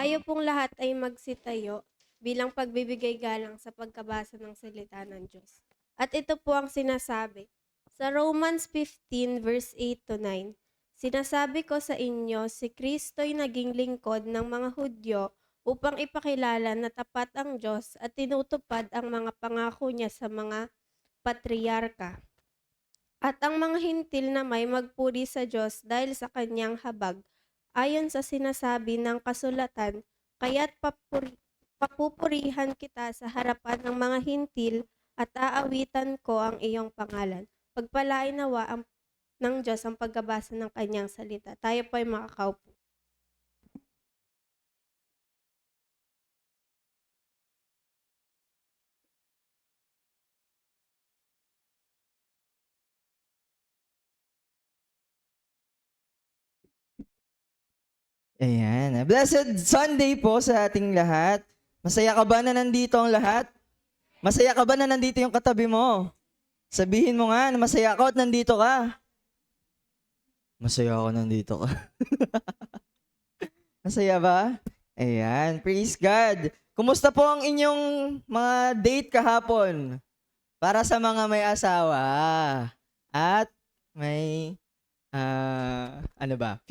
Tayo pong lahat ay magsitayo bilang pagbibigay galang sa pagkabasa ng salita ng Diyos. At ito po ang sinasabi. Sa Romans 15 verse 8 to 9, sinasabi ko sa inyo, si Kristo'y naging lingkod ng mga Hudyo upang ipakilala na tapat ang Diyos at tinutupad ang mga pangako niya sa mga patriarka. At ang mga hintil na may magpuri sa Diyos dahil sa kanyang habag, ayon sa sinasabi ng kasulatan, kaya't papupurihan kita sa harapan ng mga hintil at aawitan ko ang iyong pangalan. Pagpalain nawa ng Diyos ang pagkabasa ng kanyang salita. Tayo po ay makakaupo. Ayan. Blessed Sunday po sa ating lahat. Masaya ka ba na nandito ang lahat? Masaya ka ba na nandito yung katabi mo? Sabihin mo nga na masaya ako at nandito ka. Masaya ako nandito ka. Masaya ba? Ayan. Praise God. Kumusta po ang inyong mga date kahapon? Para sa mga may asawa at may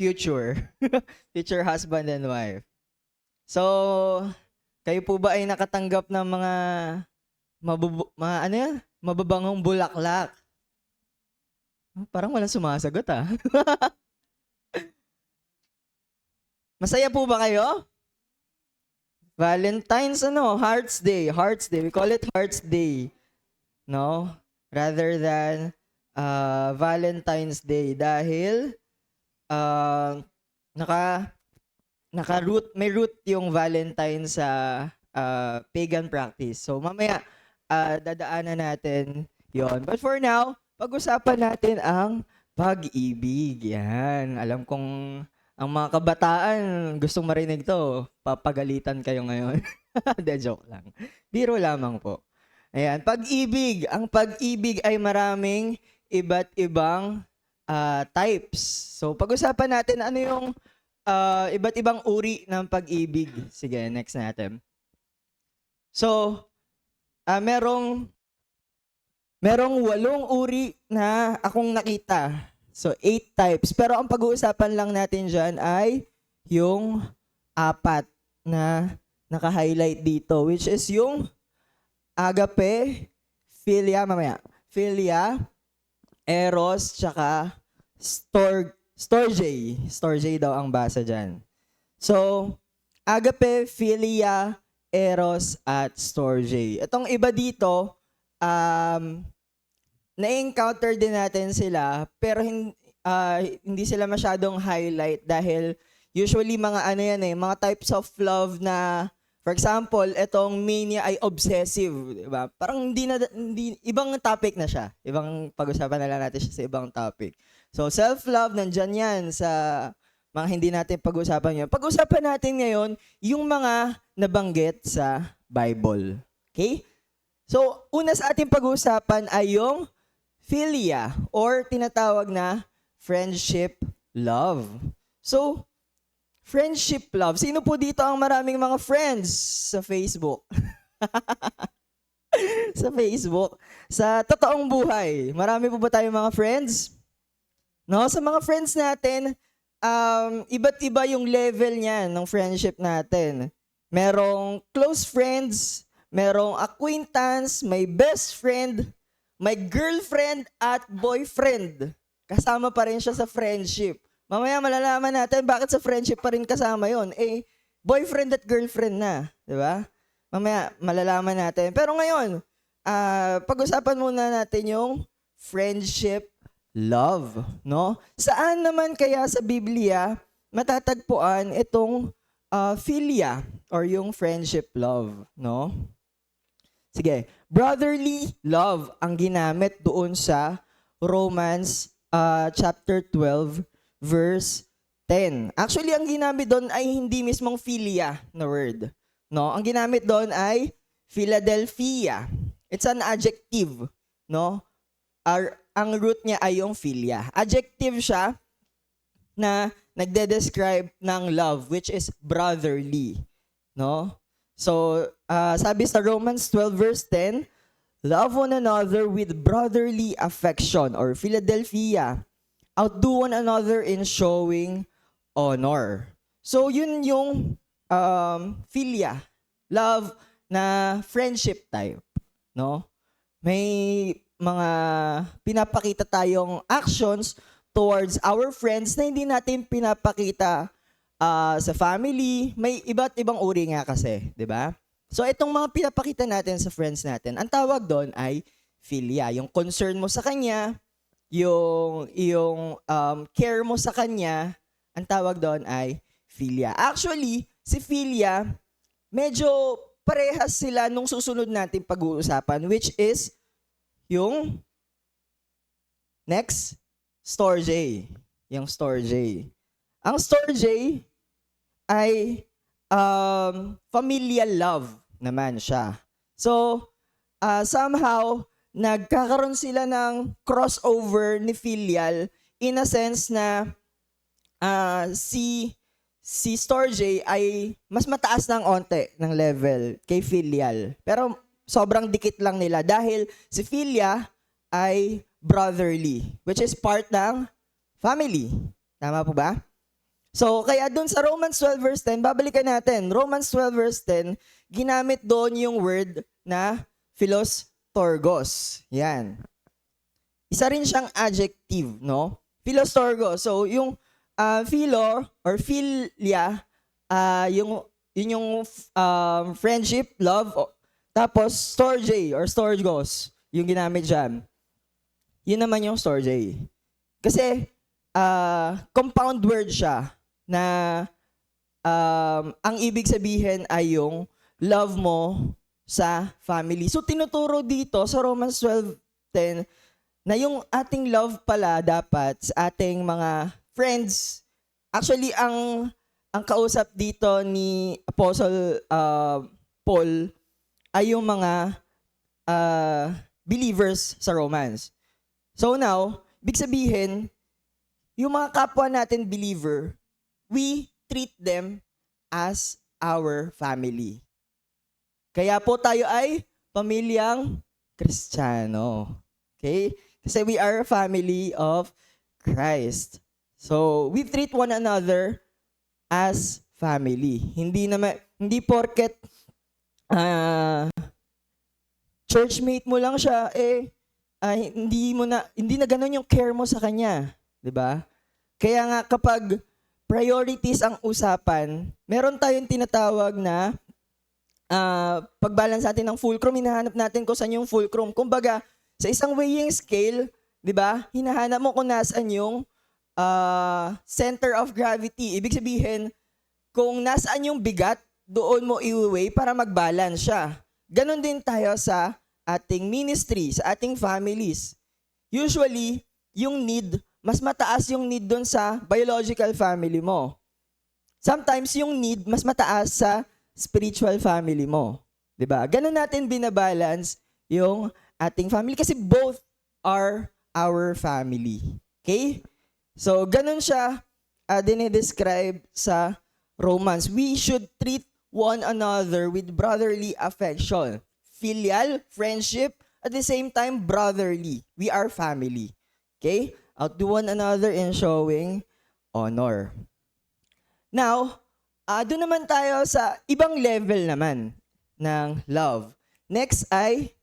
future. Future husband and wife. So, kayo po ba ay nakatanggap ng mga mababangong bulaklak? Parang walang sumasagot ah. Masaya po ba kayo? Valentine's Hearts Day. Hearts Day. We call it Hearts Day. No? Rather than Valentine's Day dahil may root yung Valentine sa pagan practice. So mamaya dadaanan natin yon. But for now, pag-usapan natin ang pag-ibig. Yan. Alam kong ang mga kabataan gustong marinig to. Papagalitan kayo ngayon. De joke lang. Biro lamang po. Ayan, pag-ibig. Ang pag-ibig ay maraming iba't ibang types. So pag-usapan natin ano yung iba't ibang uri ng pag-ibig. Sige, next natin. So, merong 8 uri na akong nakita. So, 8 types. Pero ang pag-uusapan lang natin dyan ay yung 4 na naka-highlight dito, which is yung agape, philia, eros, tsaka storge. Storge daw ang basa dyan. So, agape, philia, eros, at storge. Itong iba dito, na-encounter din natin sila, pero hindi sila masyadong highlight dahil usually mga types of love na, for example, itong mania ay obsessive, di ba? Parang hindi ibang topic na siya. Ibang pag-usapan na lang natin siya sa ibang topic. So, self-love, nandyan yan sa mga hindi natin pag-usapan yun. Pag-usapan natin ngayon, yung mga nabanggit sa Bible. Okay? So, una sa ating pag-usapan ay yung philia or tinatawag na friendship love. So, friendship love. Sino po dito ang maraming mga friends sa Facebook? Sa Facebook. Sa totoong buhay, marami po ba tayong mga friends? No, sa mga friends natin, iba't iba yung level niyan ng friendship natin. Merong close friends, merong acquaintance, may best friend, may girlfriend at boyfriend. Kasama pa rin siya sa friendship. Mamaya malalaman natin bakit sa friendship pa rin kasama yon. Boyfriend at girlfriend na. Di ba? Mamaya malalaman natin. Pero ngayon, pag-usapan muna natin yung friendship love. No? Saan naman kaya sa Biblia matatagpuan itong philia or yung friendship love? No? Sige, brotherly love ang ginamit doon sa Romans chapter 12 verse 10. Actually, ang ginamit doon ay hindi mismong philia na word. No? Ang ginamit doon ay Philadelphia. It's an adjective, no? Ang root niya ay yung philia. Adjective siya na nagde-describe ng love, which is brotherly. No? So, sabi sa Romans 12 verse 10, love one another with brotherly affection or Philadelphia. Outdo one another in showing honor. So, yun yung philia. Love na friendship type. No? May mga pinapakita tayong actions towards our friends na hindi natin pinapakita sa family. May iba't ibang uri nga kasi, di ba? So itong mga pinapakita natin sa friends natin, ang tawag doon ay philia. Yung concern mo sa kanya, yung care mo sa kanya, ang tawag doon ay philia. Actually, si philia, medyo parehas sila nung susunod natin pag-uusapan, which is yung next, storge. Yung storge. Ang storge ay familial love naman siya. So, somehow, nagkakaroon sila ng crossover ni filial in a sense na si storge ay mas mataas ng onte ng level kay filial. Pero sobrang dikit lang nila dahil si filia ay brotherly, which is part ng family. Tama po ba? So, kaya dun sa Romans 12 verse 10, babalikan natin. Romans 12 verse 10, ginamit doon yung word na philostorgos. Yan. Isa rin siyang adjective, no? Philostorgos. So, yung philo or philia, yun yung friendship, love, tapos storge or storgos, yung ginamit dyan. Yun naman yung storge. Kasi, compound word siya na ang ibig sabihin ay yung love mo sa family. So, tinuturo dito sa Romans 12:10 na yung ating love pala dapat sa ating mga friends. Actually, ang kausap dito ni Apostle Paul ay yung mga believers sa Romans. So now, ibig sabihin, yung mga kapwa natin believer, we treat them as our family. Kaya po tayo ay pamilyang Kristiyano. Okay? Kasi we are a family of Christ. So, we treat one another as family. Hindi porket churchmate mo lang siya, hindi na ganun yung care mo sa kanya. 'Di ba? Kaya nga kapag priorities ang usapan, meron tayong tinatawag na pagbalance natin ng fulcrum, hinahanap natin kung saan yung fulcrum. Kumbaga, sa isang weighing scale, 'di ba? Hinahanap mo kung nasaan yung center of gravity. Ibig sabihin, kung nasaan yung bigat, doon mo i-weigh para mag-balance siya. Ganon din tayo sa ating ministry, sa ating families. Usually, yung need, mas mataas yung need doon sa biological family mo. Sometimes yung need, mas mataas sa spiritual family mo. 'Di ba? Ganon natin binabalance yung ating family kasi both are our family. Okay? So, ganon siya dinidescribe sa Romans. We should treat one another with brotherly affection. Filial, friendship, at the same time, brotherly. We are family. Okay? Outdo one another in showing honor. Now, doon naman tayo sa ibang level naman ng love. Next ay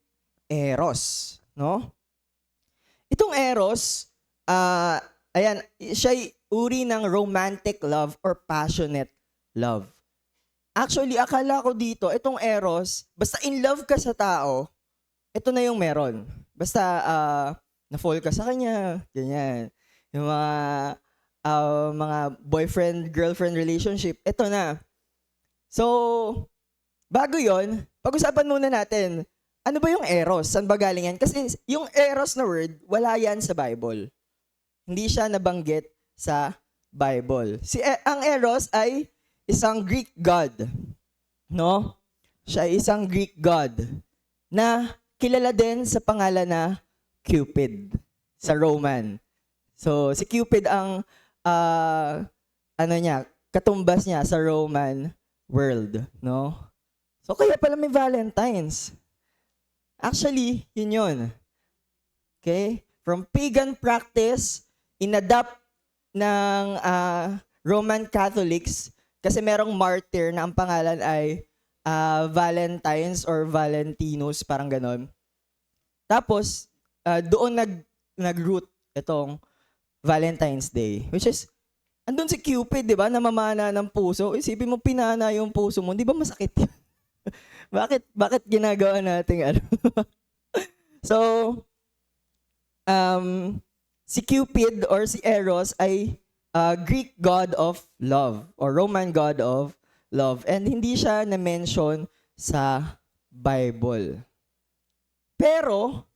eros. No? Itong eros, ayan, siya'y uri ng romantic love or passionate love. Actually, akala ko dito, itong eros, basta in love ka sa tao, ito na yung meron. Basta na-fall ka sa kanya, ganyan. Yung mga boyfriend-girlfriend relationship, ito na. So, bago yon, pag-usapan muna natin, ano ba yung eros? Saan ba galing yan? Kasi yung eros na word, wala yan sa Bible. Hindi siya nabanggit sa Bible. Ang eros ay isang Greek god. No? Siya ay isang Greek god na kilala din sa pangalan na Cupid sa Roman. So, si Cupid ang ano niya, katumbas niya sa Roman world, no? So kaya pala may Valentines. Actually, yun. Okay? From pagan practice, inadapt ng Roman Catholics kasi merong martyr na ang pangalan ay Valentines or Valentinus, parang ganon. Tapos, doon nag-root itong Valentine's Day, which is, andun si Cupid, di ba, namamana ng puso. Isipin mo, pinana yung puso mo, di ba masakit yun? Bakit ginagawa natin ano? So, si Cupid or si Eros ay Greek god of love or Roman god of love. And hindi siya na-mention sa Bible. Pero,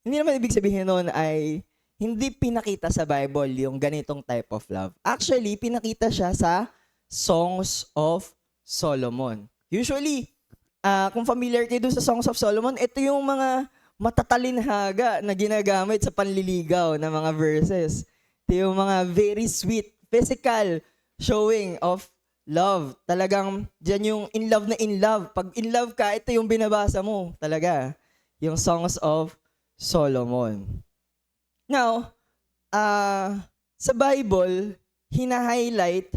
hindi naman ibig sabihin nun ay hindi pinakita sa Bible yung ganitong type of love. Actually, pinakita siya sa Songs of Solomon. Usually, kung familiar kayo dun sa Songs of Solomon, ito yung mga matatalinhaga na ginagamit sa panliligaw na mga verses. Ito yung mga very sweet, physical showing of love. Talagang dyan yung in love na in love. Pag in love ka, ito yung binabasa mo talaga. Yung Songs of Solomon. Now, sa Bible, hina-highlight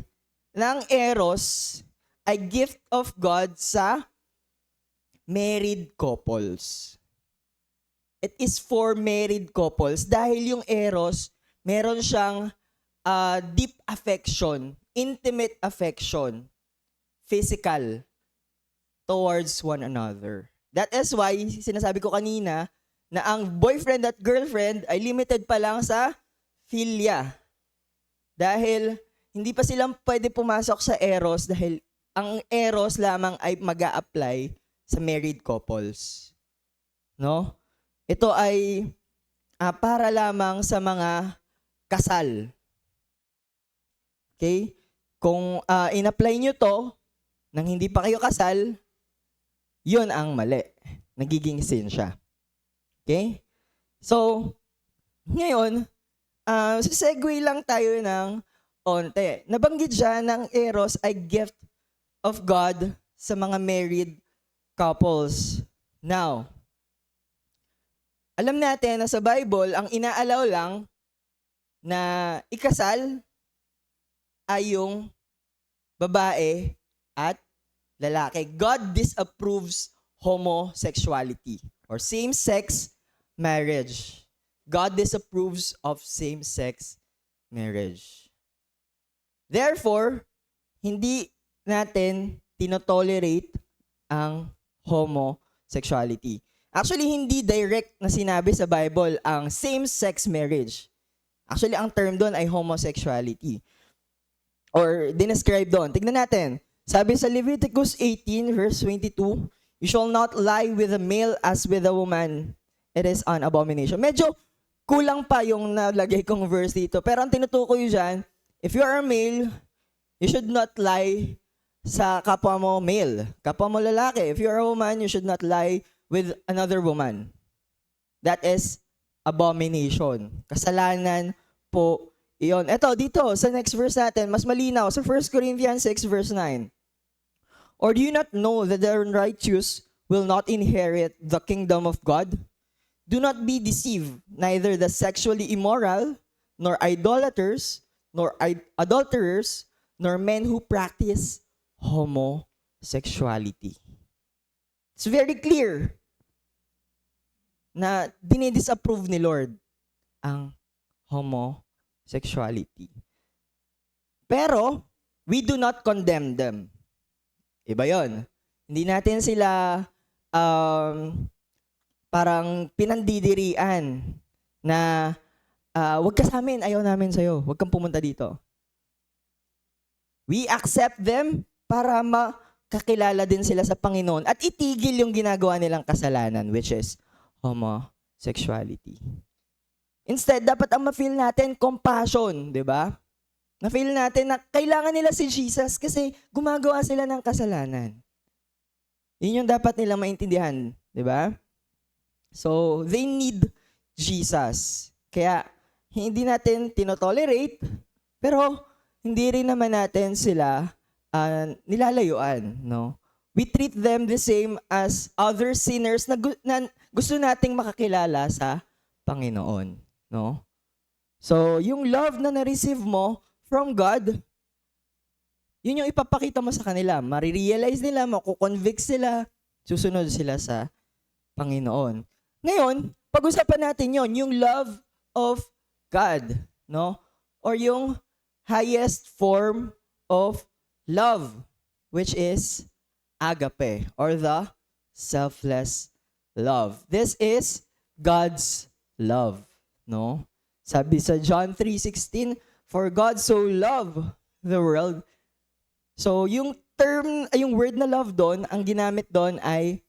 na ang Eros ay gift of God sa married couples. It is for married couples dahil yung Eros, meron siyang deep affection, intimate affection, physical towards one another. That is why, sinasabi ko kanina, na ang boyfriend at girlfriend ay limited pa lang sa philia. Dahil hindi pa silang pwede pumasok sa Eros dahil ang Eros lamang ay mag-a-apply sa married couples. No? Ito ay para lamang sa mga kasal. Okay? Kung in-apply nyo to nang hindi pa kayo kasal, yun ang mali. Nagiging sin siya. Okay? So, ngayon, segue lang tayo ng onte. Nabanggit siya ng Eros ay gift of God sa mga married couples. Now, alam natin na sa Bible, ang inaalaw lang na ikasal ay yung babae at lalaki. God disapproves homosexuality or same-sex marriage. God disapproves of same-sex marriage. Therefore, hindi natin tinotolerate ang homosexuality. Actually, hindi direct na sinabi sa Bible ang same-sex marriage. Actually, ang term doon ay homosexuality. Or dinescribe doon. Tignan natin. Sabi sa Leviticus 18 verse 22, "You shall not lie with a male as with a woman. It is an abomination." Medyo kulang pa yung nalagay kong verse dito. Pero ang tinutukoy dyan, if you are a male, you should not lie sa kapwa mo male. Kapwa mo lalaki. If you are a woman, you should not lie with another woman. That is abomination. Kasalanan po iyon. Eto, dito, sa next verse natin, mas malinaw. Sa 1 Corinthians 6 verse 9. "Or do you not know that the unrighteous will not inherit the kingdom of God? Do not be deceived, neither the sexually immoral, nor idolaters, nor adulterers, nor men who practice homosexuality." It's very clear na dinidisapprove ni Lord ang homosexuality. Pero, we do not condemn them. Iba yon. Hindi natin sila parang pinandidirian na wag ka sa amin, ayaw namin sa'yo, wag kang pumunta dito. We accept them para makakilala din sila sa Panginoon at itigil yung ginagawa nilang kasalanan, which is homosexuality. Instead, dapat ang ma-feel natin compassion, di ba? Na-feel natin na kailangan nila si Jesus kasi gumagawa sila ng kasalanan. Yun yung dapat nilang maintindihan, di ba? So, they need Jesus. Kaya, hindi natin tinotolerate, Pero hindi rin naman natin sila nilalayuan, no? We treat them the same as other sinners na gusto nating makakilala sa Panginoon, no? So, yung love na na-receive mo from God, yun yung ipapakita mo sa kanila. Marirealize nila, makukonvict sila, susunod sila sa Panginoon. Ngayon, pag-usapan natin yung love of God, no? Or yung highest form of love, which is agape, or the selfless love. This is God's love, no? Sabi sa John 3:16, for God so loved the world. So, yung word na love doon, ang ginamit doon ay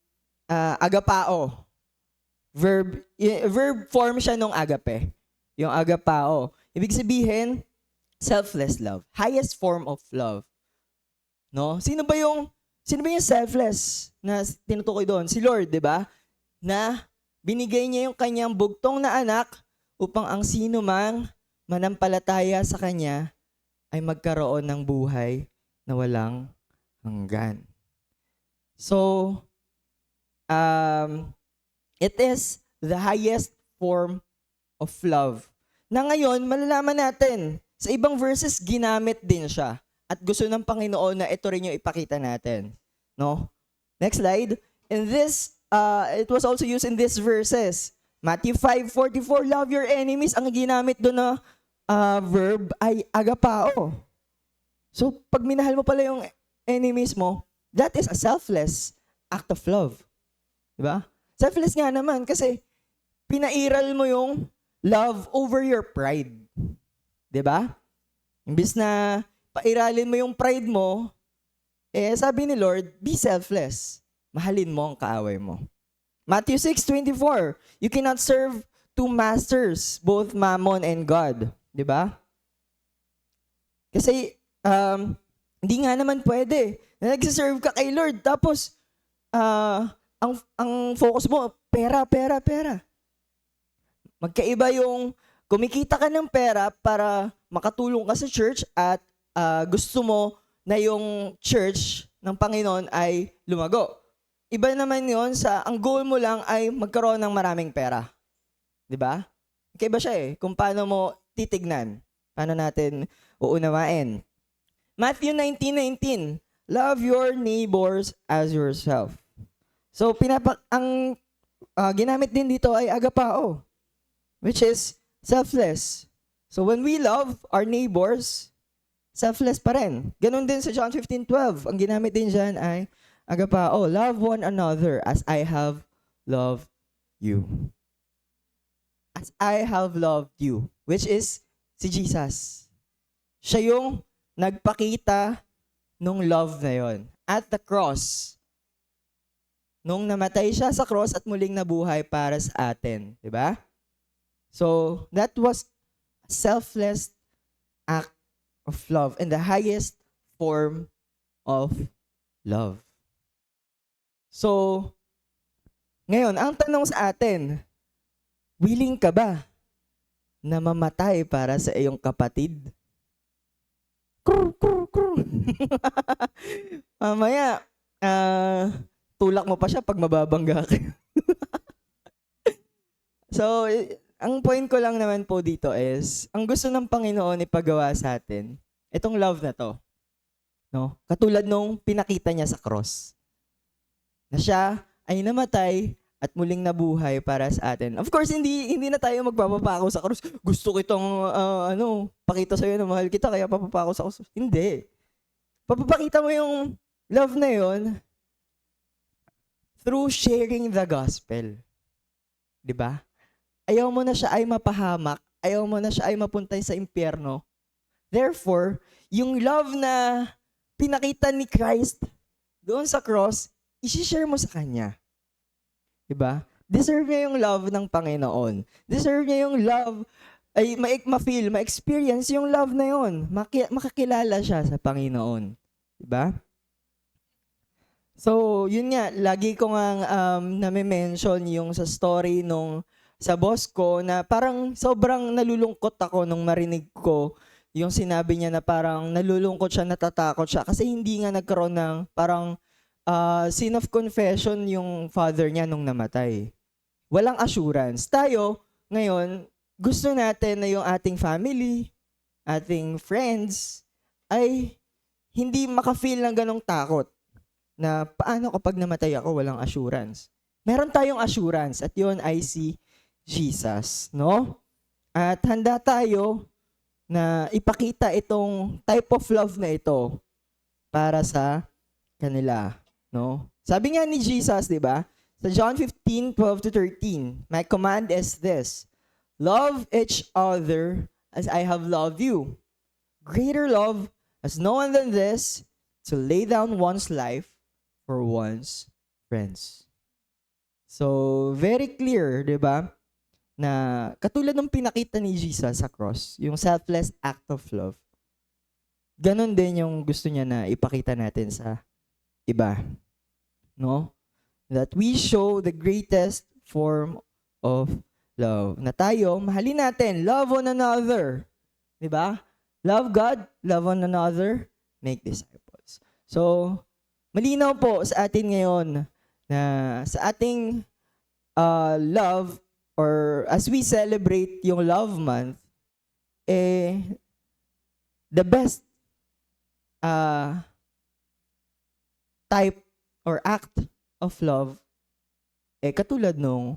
agapao. Verb form siya nung agape. Yung agapao. Ibig sabihin, selfless love. Highest form of love. No? Sino ba yung selfless na tinutukoy doon? Si Lord, 'di ba? Na binigay niya yung kanyang bugtong na anak upang ang sino mang manampalataya sa kanya ay magkaroon ng buhay na walang hanggan. So, it is the highest form of love. Na ngayon, malalaman natin, sa ibang verses, ginamit din siya. At gusto ng Panginoon na ito rin yung ipakita natin. No? Next slide. In this, it was also used in these verses. Matthew 5:44, love your enemies. Ang ginamit doon na verb ay agapao. So, pag minahal mo pala yung enemies mo, that is a selfless act of love. Diba? Selfless nga naman kasi pinairal mo yung love over your pride. Diba? Imbis na pairalin mo yung pride mo, sabi ni Lord, be selfless. Mahalin mo ang kaaway mo. Matthew 6:24, you cannot serve two masters, both Mammon and God. Diba? Kasi, hindi nga naman pwede. Nagsiserve ka kay Lord, tapos, ang focus mo, pera. Magkaiba yung kumikita ka ng pera para makatulong ka sa church at gusto mo na yung church ng Panginoon ay lumago. Iba naman yon sa ang goal mo lang ay magkaroon ng maraming pera. 'Di ba? Magkaiba siya kung paano mo titignan. Paano natin uunawain. Matthew 19:19, love your neighbors as yourself. So, ang ginamit din dito ay agapao, which is selfless. So, when we love our neighbors, selfless pa rin. Ganon din sa John 15:12. Ang ginamit din dyan ay agapao. Love one another as I have loved you. As I have loved you, which is si Jesus. Siya yung nagpakita nung love na yon at the cross. Nung namatay siya sa cross at muling nabuhay para sa atin. Diba? So, that was a selfless act of love and the highest form of love. So, ngayon, ang tanong sa atin, willing ka ba na mamatay para sa iyong kapatid? Mamaya, tulak mo pa siya pag mababangga ka. So, ang point ko lang naman po dito is, ang gusto ng Panginoon ipagawa sa atin, itong love na to. No? Katulad nung pinakita niya sa cross. Na siya ay namatay at muling nabuhay para sa atin. Of course, hindi na tayo magpapapako sa cross. Gusto kitong pakita sa'yo na mahal kita, kaya papapako sa cross. Hindi. Papapakita mo yung love na yon through sharing the gospel. 'Di ba? Ayaw mo na siya ay mapahamak. Ayaw mo na siya ay mapuntay sa impyerno. Therefore, yung love na pinakita ni Christ doon sa cross, isi-share mo sa Kanya. Diba? Deserve niya yung love ng Panginoon. Deserve niya yung love, ay ma-feel, ma-experience yung love na yun. Makakilala siya sa Panginoon. Diba? So, yun nga, lagi ko nga nami-mention yung sa story nung sa boss ko na parang sobrang nalulungkot ako nung marinig ko yung sinabi niya na parang nalulungkot siya, natatakot siya kasi hindi nga nagkaroon ng parang sin of confession yung father niya nung namatay. Walang assurance. Tayo, ngayon, gusto natin na yung ating family, ating friends, ay hindi maka-feel ng ganong takot na paano kapag namatay ako, walang assurance. Meron tayong assurance at yun ay si Jesus, no? At handa tayo na ipakita itong type of love na ito para sa kanila, no? Sabi nga ni Jesus, 'di ba? Sa John 15:12-13, my command is this: love each other as I have loved you. Greater love has no one than this, to lay down one's life for one's friends. So, very clear, 'di ba? Na katulad ng pinakita ni Jesus sa cross, yung selfless act of love, ganun din yung gusto niya na ipakita natin sa iba. No? That we show the greatest form of love. Na tayo, mahalin natin, love one another. Diba? Love God, love one another, make disciples. So, malinaw po sa atin ngayon na sa ating love, or as we celebrate yung Love Month, the best type or act of love, katulad nung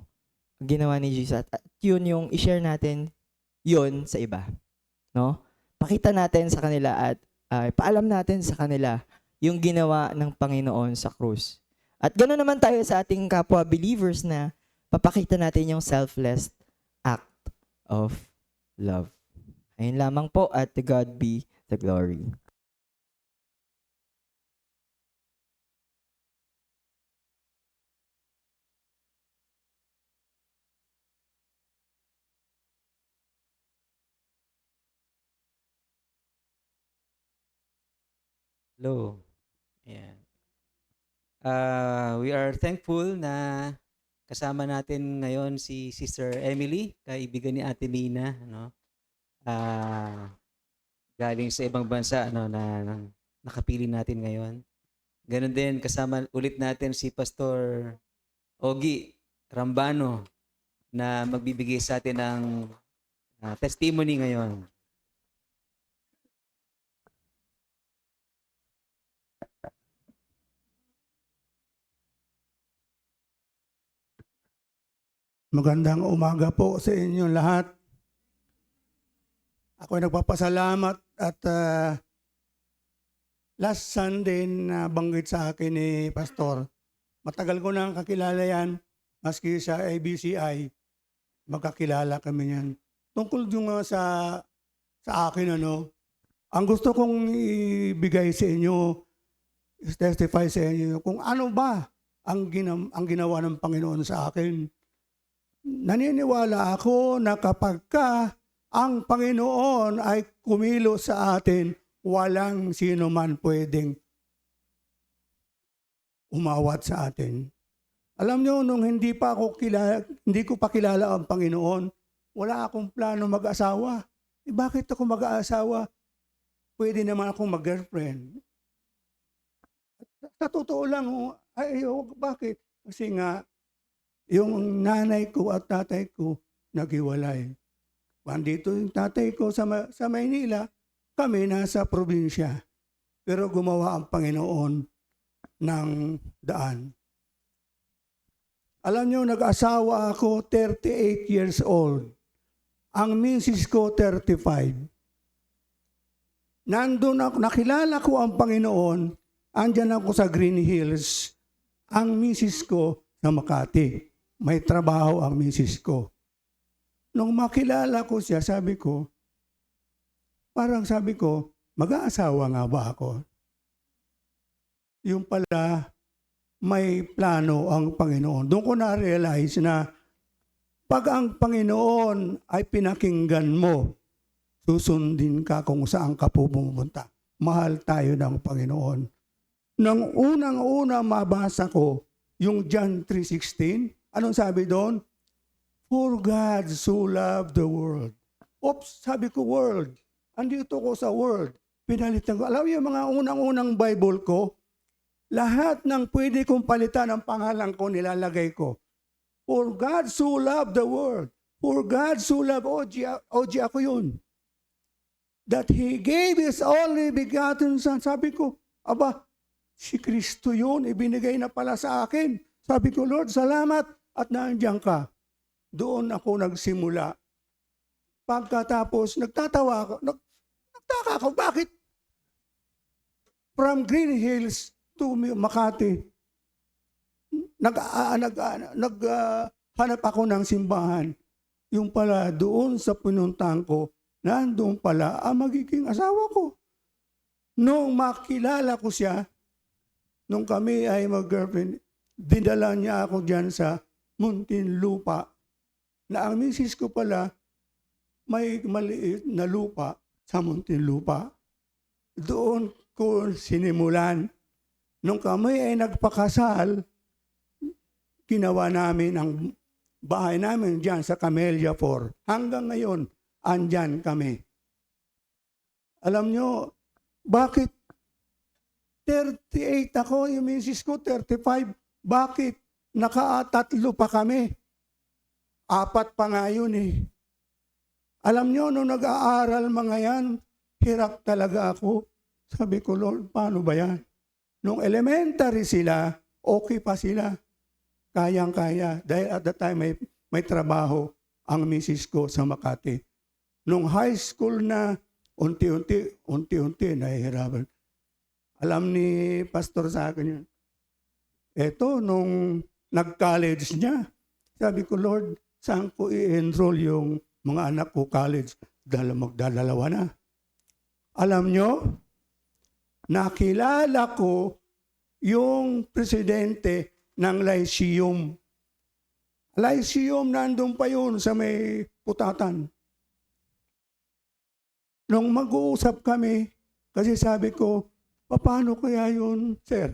ginawa ni Jesus. At yun yung i-share natin yun sa iba. No? Pakita natin sa kanila at paalam natin sa kanila yung ginawa ng Panginoon sa krus. At ganoon naman tayo sa ating kapwa believers na papakita natin yung selfless act of love. Ayun lamang po, at to God be the glory. Hello. Ayan. We are thankful na kasama natin ngayon si Sister Emily, kaibigan ni Ate Mina, no? Galing sa ibang bansa, no, na nakapili natin ngayon. Ganon din, kasama ulit natin si Pastor Ogie Rambano na magbibigay sa atin ng testimony ngayon. Magandang umaga po sa inyong lahat. Ako ay nagpapasalamat at last Sunday na banggit sa akin ni Pastor. Matagal ko nang kakilala yan, maski sa ABCI, magkakilala kami yan. Tungkol yung sa akin, ang gusto kong ibigay sa inyo, testify sa inyo, kung ano ba ang ginawa ng Panginoon sa akin. Naniniwala ako na kapag ang Panginoon ay kumilos sa atin, walang sino man pwedeng umawat sa atin. Alam niyo, nung hindi ko pa kilala ang Panginoon, wala akong plano mag-asawa. Bakit ako mag-asawa? Pwede naman akong mag-girlfriend. Sa totoo lang, bakit? Kasi nga, yung nanay ko at tatay ko naghiwalay. Andito yung tatay ko sa Maynila, kami nasa probinsya. Pero gumawa ang Panginoon ng daan. Alam nyo, nag-asawa ako 38 years old. Ang misis ko 35. Nandun ako, nakilala ko ang Panginoon, andyan ako sa Green Hills. Ang misis ko sa Makati. May trabaho ang misis ko. Nung makilala ko siya, sabi ko, mag-aasawa nga ba ako? Yung pala, may plano ang Panginoon. Doon ko na-realize na pag ang Panginoon ay pinakinggan mo, susundin ka kung saan ka pumunta. Mahal tayo ng Panginoon. Nang unang-una mabasa ko, yung John 3:16, anong sabi doon? For God so loved the world. Oops, sabi ko world. andito ko sa Word. Pinalitan ko. Alam mo yung mga unang-unang Bible ko, lahat ng pwede kong palitan ng pangalan ko, nilalagay ko. For God so loved the world. For God so loved, OG ako yun. That He gave His only begotten Son. Sabi ko, aba, si Kristo yun, ibinigay na pala sa akin. Sabi ko, Lord, salamat at nandiyan ka. Doon ako nagsimula. Pagkatapos, nagtatawa ako, nagtaka ako, bakit? From Green Hills to Makati, naghanap ako ng simbahan. Yung pala, doon sa pinuntahan ko, nandun pala ang magiging asawa ko. Nung makilala ko siya, nung kami ay mag-girlfriend, dinala niya ako dyan sa Muntinlupa. Na ang misis ko pala, may maliit na lupa sa Muntinlupa. Doon ko sinimulan. Nung kami ay nagpakasal, ginawa namin ang bahay namin dyan sa Camellia 4. Hanggang ngayon, andyan kami. Alam nyo, bakit 38 ako, yung misis ko 35, bakit nakatatlo pa kami? 4 pa nga yun eh. Alam nyo, nung nag-aaral mga yan, hirap talaga ako. Sabi ko, Lord, paano ba yan? Nung elementary sila, okay pa sila. Kayang-kaya. Dahil at that time, may trabaho ang misis ko sa Makati. Nung high school na, unti-unti, nahihirapan. Alam ni pastor sa akin yun. Eto, nung nag-college niya, sabi ko, Lord, saan ko i-enroll yung mga anak ko college? Magdadalawa na. Alam nyo, nakilala ko yung presidente ng Lyceum. Lyceum, nandun pa yun sa may Putatan. Nung mag-uusap kami, kasi sabi ko, paano kaya yun, sir?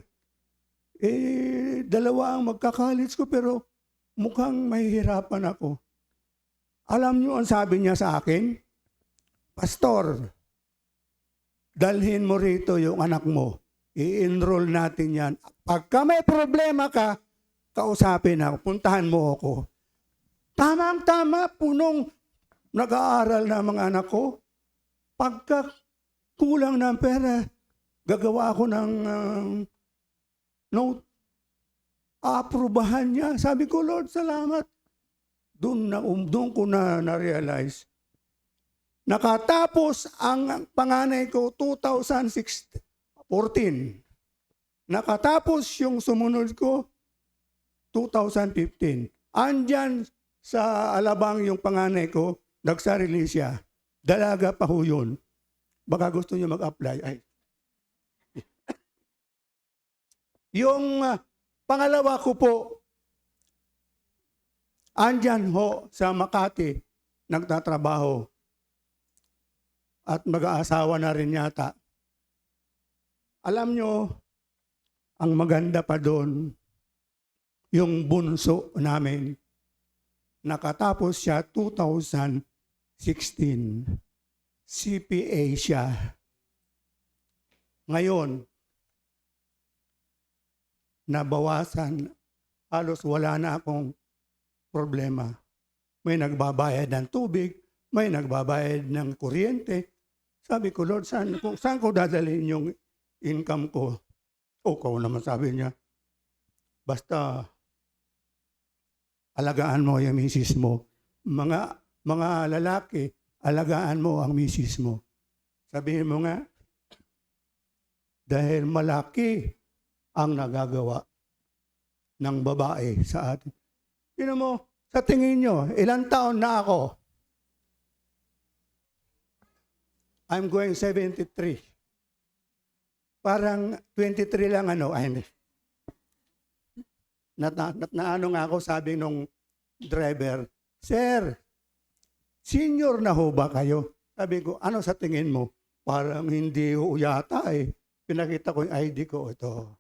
Dalawa ang magka-college ko pero mukhang mahihirapan ako. Alam nyo ang sabi niya sa akin? Pastor, dalhin mo rito yung anak mo. I-enroll natin yan. Pagka may problema ka, kausapin ako. Puntahan mo ako. Tamang-tama, punong nag-aaral na mga anak ko. Pagka kulang ng pera, gagawa ako ng note. Aprobahan niya. Sabi ko, Lord, salamat. Doon ko na-realize. Nakatapos ang panganay ko 2014. Nakatapos yung sumunod ko 2015. Andyan sa Alabang yung panganay ko, nagsarili siya. Dalaga pa ho yun. Baka gusto niyo mag-apply. Ay. Yung pangalawa ko po, andyan ho sa Makati, nagtatrabaho. At mag-aasawa na rin yata. Alam nyo, ang maganda pa doon, yung bunso namin, nakatapos siya 2016. CPA siya. Ngayon, nabawasan, halos wala na akong problema. May nagbabayad ng tubig, may nagbabayad ng kuryente. Sabi ko, Lord, saan ko dadalhin yung income ko? O, kau naman sabi niya, basta alagaan mo yung misis mo. Mga lalaki, alagaan mo ang misis mo. Sabihin mo nga, dahil malaki ang nagagawa ng babae sa atin. Yun mo, sa tingin nyo, ilang taon na ako? I'm going 73. Parang 23 lang naano nga ako, sabi nung driver, Sir, senior na ho ba kayo? Sabi ko, ano sa tingin mo? Parang hindi ho yata eh. Pinakita ko yung ID ko, ito.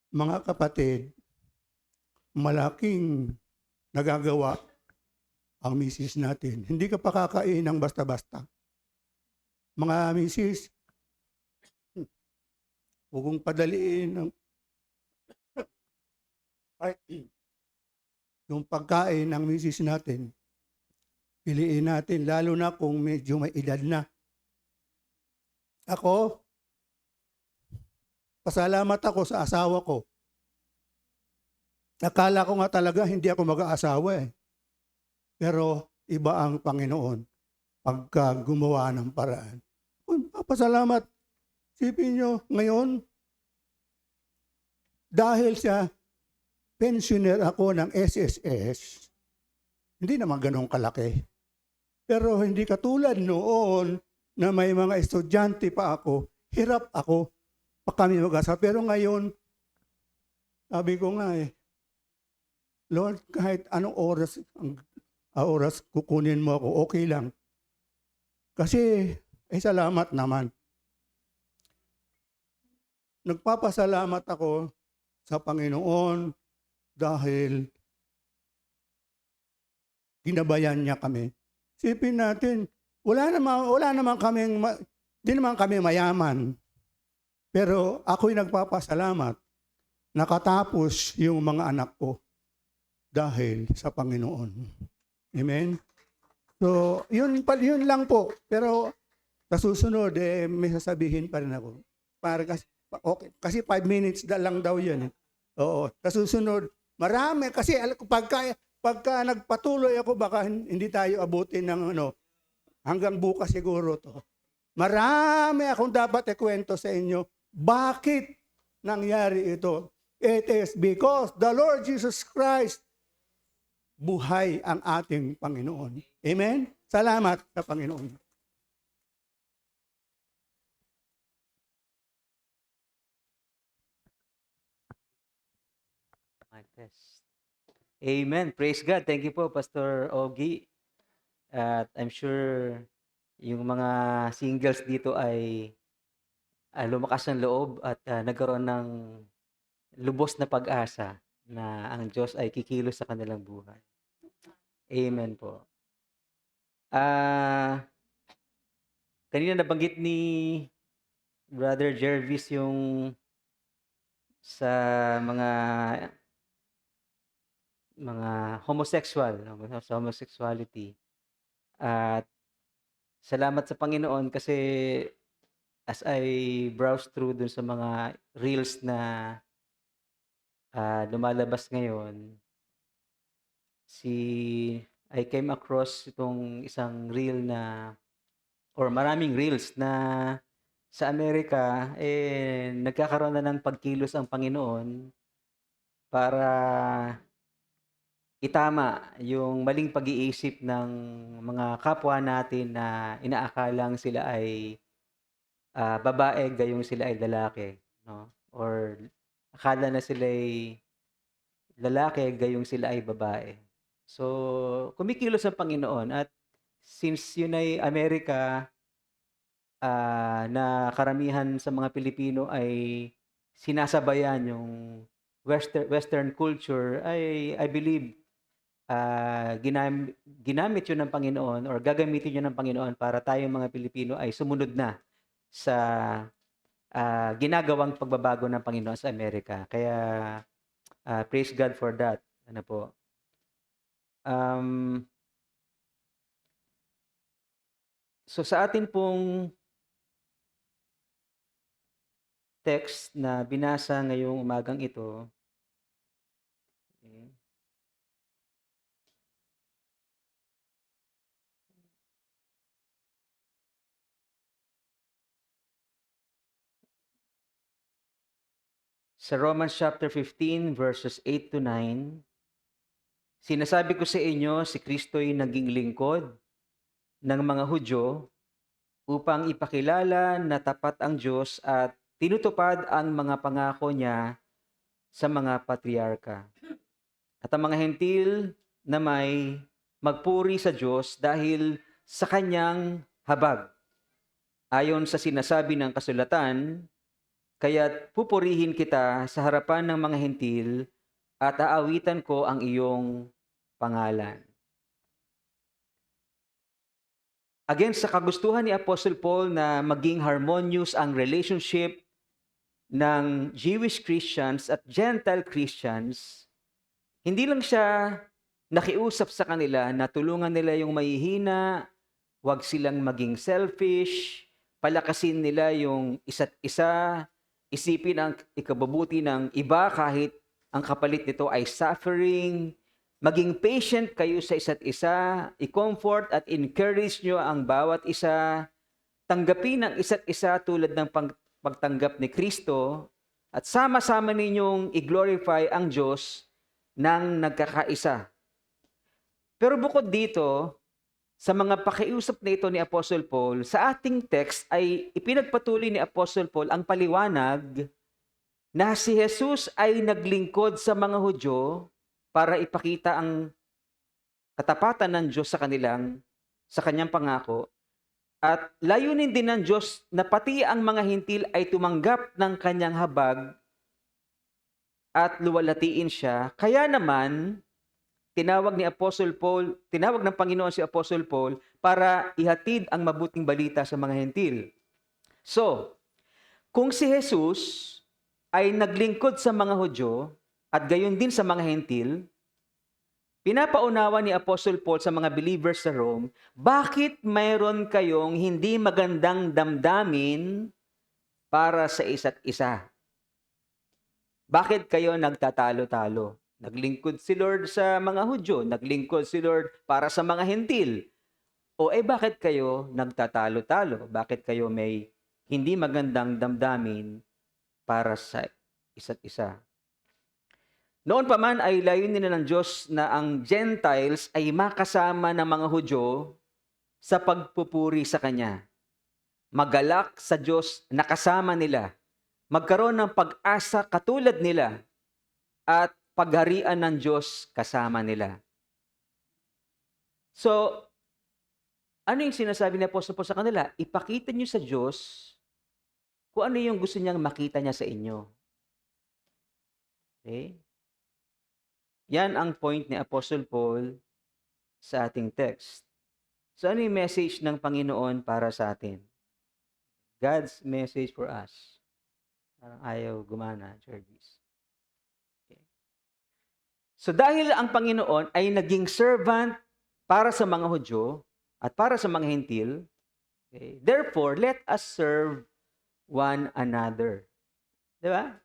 Mga kapatid, malaking nagagawa ang misis natin. Hindi ka pa kakain ng basta-basta. Mga misis, huwag kong padaliin yung pagkain ng misis natin. Piliin natin, lalo na kung medyo may edad na. Ako, pasalamat ako sa asawa ko. Akala ko nga talaga hindi ako mag-aasawa eh. Pero iba ang Panginoon pagka gumawa ng paraan. Pasalamat. Sipin nyo, ngayon, dahil sa pensioner ako ng SSS, hindi naman ganun kalaki. Pero hindi katulad noon na may mga estudyante pa ako, hirap ako pa kami mag-asa. Pero ngayon, sabi ko nga Lord, kahit anong oras kukunin mo ako, okay lang. Kasi, salamat naman. Nagpapasalamat ako sa Panginoon dahil ginabayan niya kami. Sipin natin, di naman kami mayaman. Pero ako'y nagpapasalamat. Nakatapos yung mga anak ko dahil sa Panginoon. Amen? So, yun lang po. Pero sa susunod, may sasabihin pa rin ako. Kasi 5 minutes lang daw yun. Oo. Sa susunod, marami. Kasi pagka nagpatuloy ako, baka hindi tayo abutin ng hanggang bukas siguro to. Marami akong dapat ikwento sa inyo. Bakit nangyari ito? It is because the Lord Jesus Christ buhay ang ating Panginoon. Amen? Salamat sa Panginoon. Amen. Praise God. Thank you po, Pastor Ogie. At I'm sure yung mga singles dito ay lumakas ng loob at nagkaroon ng lubos na pag-asa na ang Diyos ay kikilos sa kanilang buhay. Amen po. Kanina nabanggit ni Brother Jervis yung sa mga homosexual, sa homosexuality. At salamat sa Panginoon kasi as I browse through dun sa mga reels na lumalabas ngayon, I came across itong isang reel na, or maraming reels na sa Amerika, nagkakaroon na ng pagkilos ang Panginoon para itama yung maling pag-iisip ng mga kapwa natin na inaakalang sila ay babae gayong sila ay lalaki, no? Or akala na sila ay lalaki gayong sila ay babae. So, kumikilos ang Panginoon at since yun ay Amerika, na karamihan sa mga Pilipino ay sinasabayan yung Western culture, I believe ginamit yun ng Panginoon or gagamitin yun ng Panginoon para tayong mga Pilipino ay sumunod na sa ginagawang pagbabago ng Panginoon sa Amerika. Kaya praise God for that. Ano po? So sa atin pong text na binasa ngayong umagang ito, sa Romans chapter 15 verses 8 to 9, sinasabi ko sa inyo, si Kristo'y naging lingkod ng mga Hudyo upang ipakilala na tapat ang Diyos at tinutupad ang mga pangako niya sa mga patriarka. At ang mga hentil na may magpuri sa Diyos dahil sa kanyang habag. Ayon sa sinasabi ng kasulatan, kaya't pupurihin kita sa harapan ng mga hentil at aawitan ko ang iyong pangalan. again, sa kagustuhan ni Apostle Paul na maging harmonious ang relationship ng Jewish Christians at Gentile Christians, hindi lang siya nakiusap sa kanila na tulungan nila yung mahihina, huwag silang maging selfish, palakasin nila yung isa't isa, isipin ang ikabubuti ng iba kahit ang kapalit nito ay suffering, maging patient kayo sa isa't isa, i-comfort at encourage nyo ang bawat isa, tanggapin ang isa't isa tulad ng pagtanggap ni Kristo, at sama-sama ninyong i-glorify ang Diyos ng nagkakaisa. Pero bukod dito, sa mga pakiusap na ito ni Apostle Paul, sa ating text ay ipinagpatuloy ni Apostle Paul ang paliwanag na si Jesus ay naglingkod sa mga Hudyo para ipakita ang katapatan ng Diyos sa kanyang pangako. At layunin din ng Diyos na pati ang mga hintil ay tumanggap ng kanyang habag at luwalhatiin siya. Kaya naman, tinawag ng Panginoon si Apostle Paul para ihatid ang mabuting balita sa mga hentil. So, kung si Jesus ay naglingkod sa mga Hudyo at gayon din sa mga hentil, pinapaunawa ni Apostle Paul sa mga believers sa Rome, bakit mayroon kayong hindi magandang damdamin para sa isa't isa? Bakit kayo nagtatalo-talo? Naglingkod si Lord sa mga Hudyo, naglingkod si Lord para sa mga hentil. O bakit kayo nagtatalo-talo? Bakit kayo may hindi magandang damdamin para sa isa't isa? Noon pa man ay layunin na ng Diyos na ang Gentiles ay makasama ng mga Hudyo sa pagpupuri sa Kanya. Magalak sa Diyos na kasama nila. Magkaroon ng pag-asa katulad nila. At pagharian ng Diyos kasama nila. So, ano yung sinasabi ni Apostol Paul sa kanila? Ipakita niyo sa Diyos kung ano yung gusto niyang makita niya sa inyo. Okay? Yan ang point ni Apostle Paul sa ating text. So, ano yung message ng Panginoon para sa atin? God's message for us. Parang ayaw gumana, Jervis. So dahil ang Panginoon ay naging servant para sa mga Hudyo at para sa mga Hentil, okay, therefore, let us serve one another. Di ba?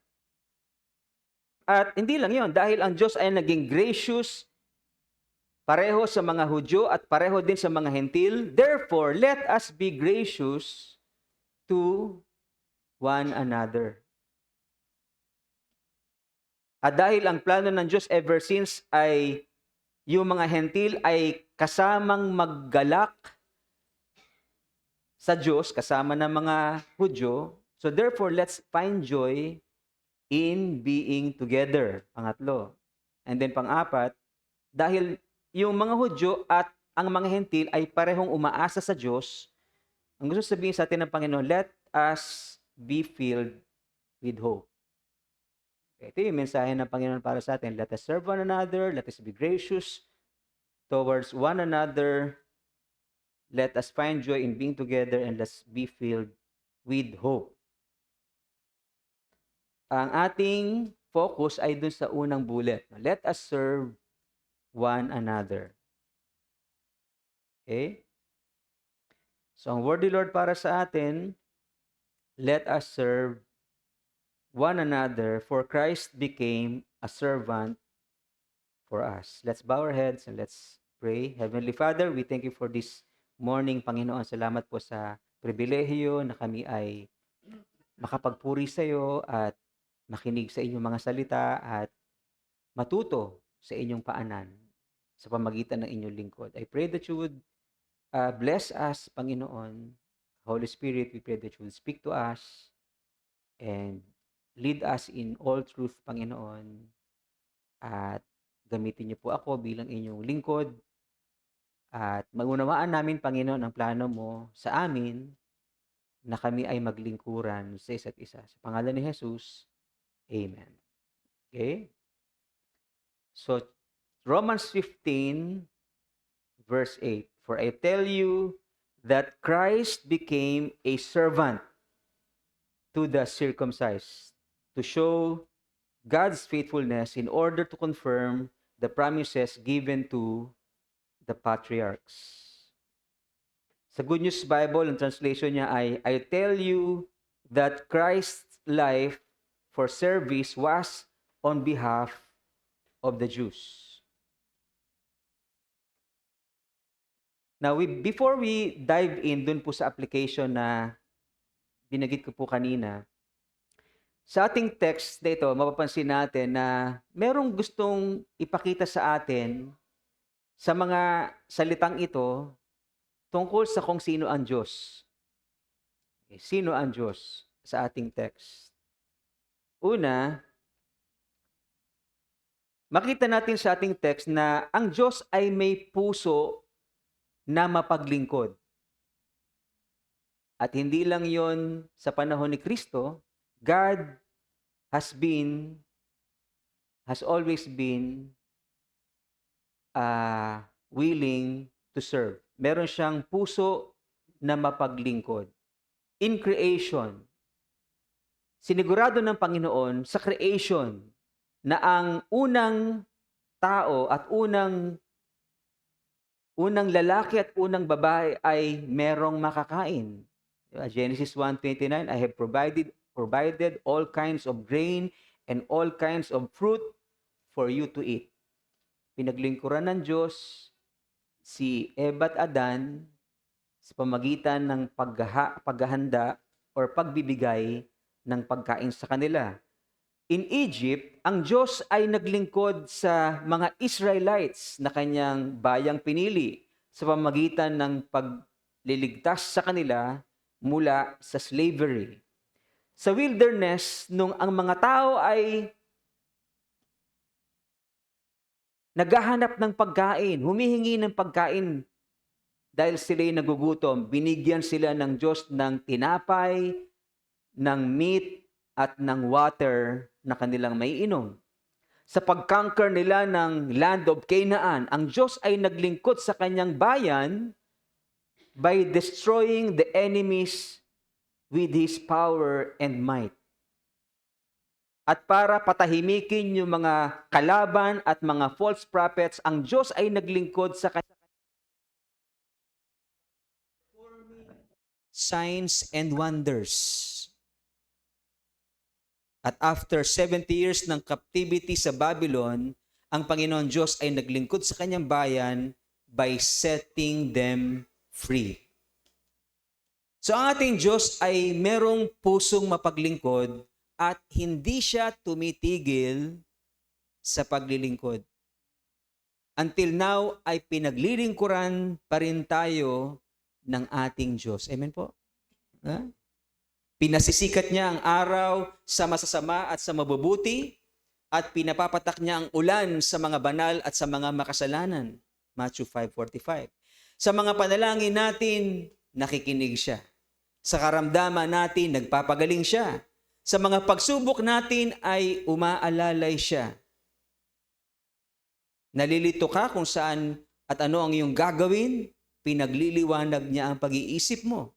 At hindi lang yon, dahil ang Diyos ay naging gracious pareho sa mga Hudyo at pareho din sa mga Hentil, therefore, let us be gracious to one another. At dahil ang plano ng Diyos ever since ay yung mga hentil ay kasamang maggalak sa Diyos, kasama ng mga Hudyo. So therefore, let's find joy in being together. Pangatlo. And then pang-apat, dahil yung mga Hudyo at ang mga hentil ay parehong umaasa sa Diyos, ang gusto sabihin sa atin ng Panginoon, let us be filled with hope. Ito yung mensahe ng Panginoon para sa atin. Let us serve one another. Let us be gracious towards one another. Let us find joy in being together and let's be filled with hope. Ang ating focus ay dun sa unang bullet. Let us serve one another. Okay? So ang word ni Lord para sa atin, let us serve one another, for Christ became a servant for us. Let's bow our heads and let's pray. Heavenly Father, we thank you for this morning, Panginoon. Salamat po sa pribilehiyo na kami ay makapagpuri sa iyo at makinig sa inyong mga salita at matuto sa inyong paanan sa pamagitan ng inyong lingkod. I pray that you would bless us, Panginoon. Holy Spirit, we pray that you would speak to us and lead us in all truth, Panginoon. At gamitin niyo po ako bilang inyong lingkod. At magunawaan namin, Panginoon, ang plano mo sa amin na kami ay maglingkuran sa isa't isa. Sa pangalan ni Jesus, Amen. Okay? So, Romans 15, verse 8. For I tell you that Christ became a servant to the circumcised to show God's faithfulness in order to confirm the promises given to the patriarchs. Sa Good News Bible, ang translation niya ay, I tell you that Christ's life for service was on behalf of the Jews. Now, before we dive in dun po sa application na binagit ko po kanina, sa ating text na ito, mapapansin natin na merong gustong ipakita sa atin sa mga salitang ito tungkol sa kung sino ang Diyos. Okay, sino ang Diyos sa ating text? Una, makita natin sa ating text na ang Diyos ay may puso na mapaglingkod. At hindi lang yon sa panahon ni Kristo, God has always been willing to serve. Meron siyang puso na mapaglingkod. In creation, sinigurado ng Panginoon sa creation na ang unang tao at unang lalaki at unang babae ay merong makakain. Genesis 1:29, I have provided all kinds of grain and all kinds of fruit for you to eat. Pinaglingkuran ng Diyos si Eva at Adan sa pamagitan ng paghahanda or pagbibigay ng pagkain sa kanila. In Egypt, ang Diyos ay naglingkod sa mga Israelites na kanyang bayang pinili sa pamagitan ng pagliligtas sa kanila mula sa slavery. Sa wilderness, nung ang mga tao ay naghahanap ng pagkain, humihingi ng pagkain dahil sila'y nagugutom, binigyan sila ng Diyos ng tinapay, ng meat, at ng water na kanilang maiinom. Sa pag-conquer nila ng land of Canaan, ang Diyos ay naglingkod sa kanyang bayan by destroying the enemies with His power and might. At para patahimikin yung mga kalaban at mga false prophets, ang Diyos ay naglingkod sa kanyang signs and wonders. At after 70 years ng captivity sa Babylon, ang Panginoon Diyos ay naglingkod sa kanyang bayan by setting them free. So ang ating Diyos ay merong pusong mapaglingkod at hindi siya tumitigil sa paglilingkod. Until now ay pinaglilingkuran pa rin tayo ng ating Diyos. Amen po? Ha? Pinasisikat niya ang araw sa masasama at sa mabubuti at pinapapatak niya ang ulan sa mga banal at sa mga makasalanan. Matthew 5:45. Sa mga panalangin natin, nakikinig siya. Sa karamdaman natin, nagpapagaling siya. Sa mga pagsubok natin ay umaalalay siya. Nalilito ka kung saan at ano ang iyong gagawin, pinagliliwanag niya ang pag-iisip mo.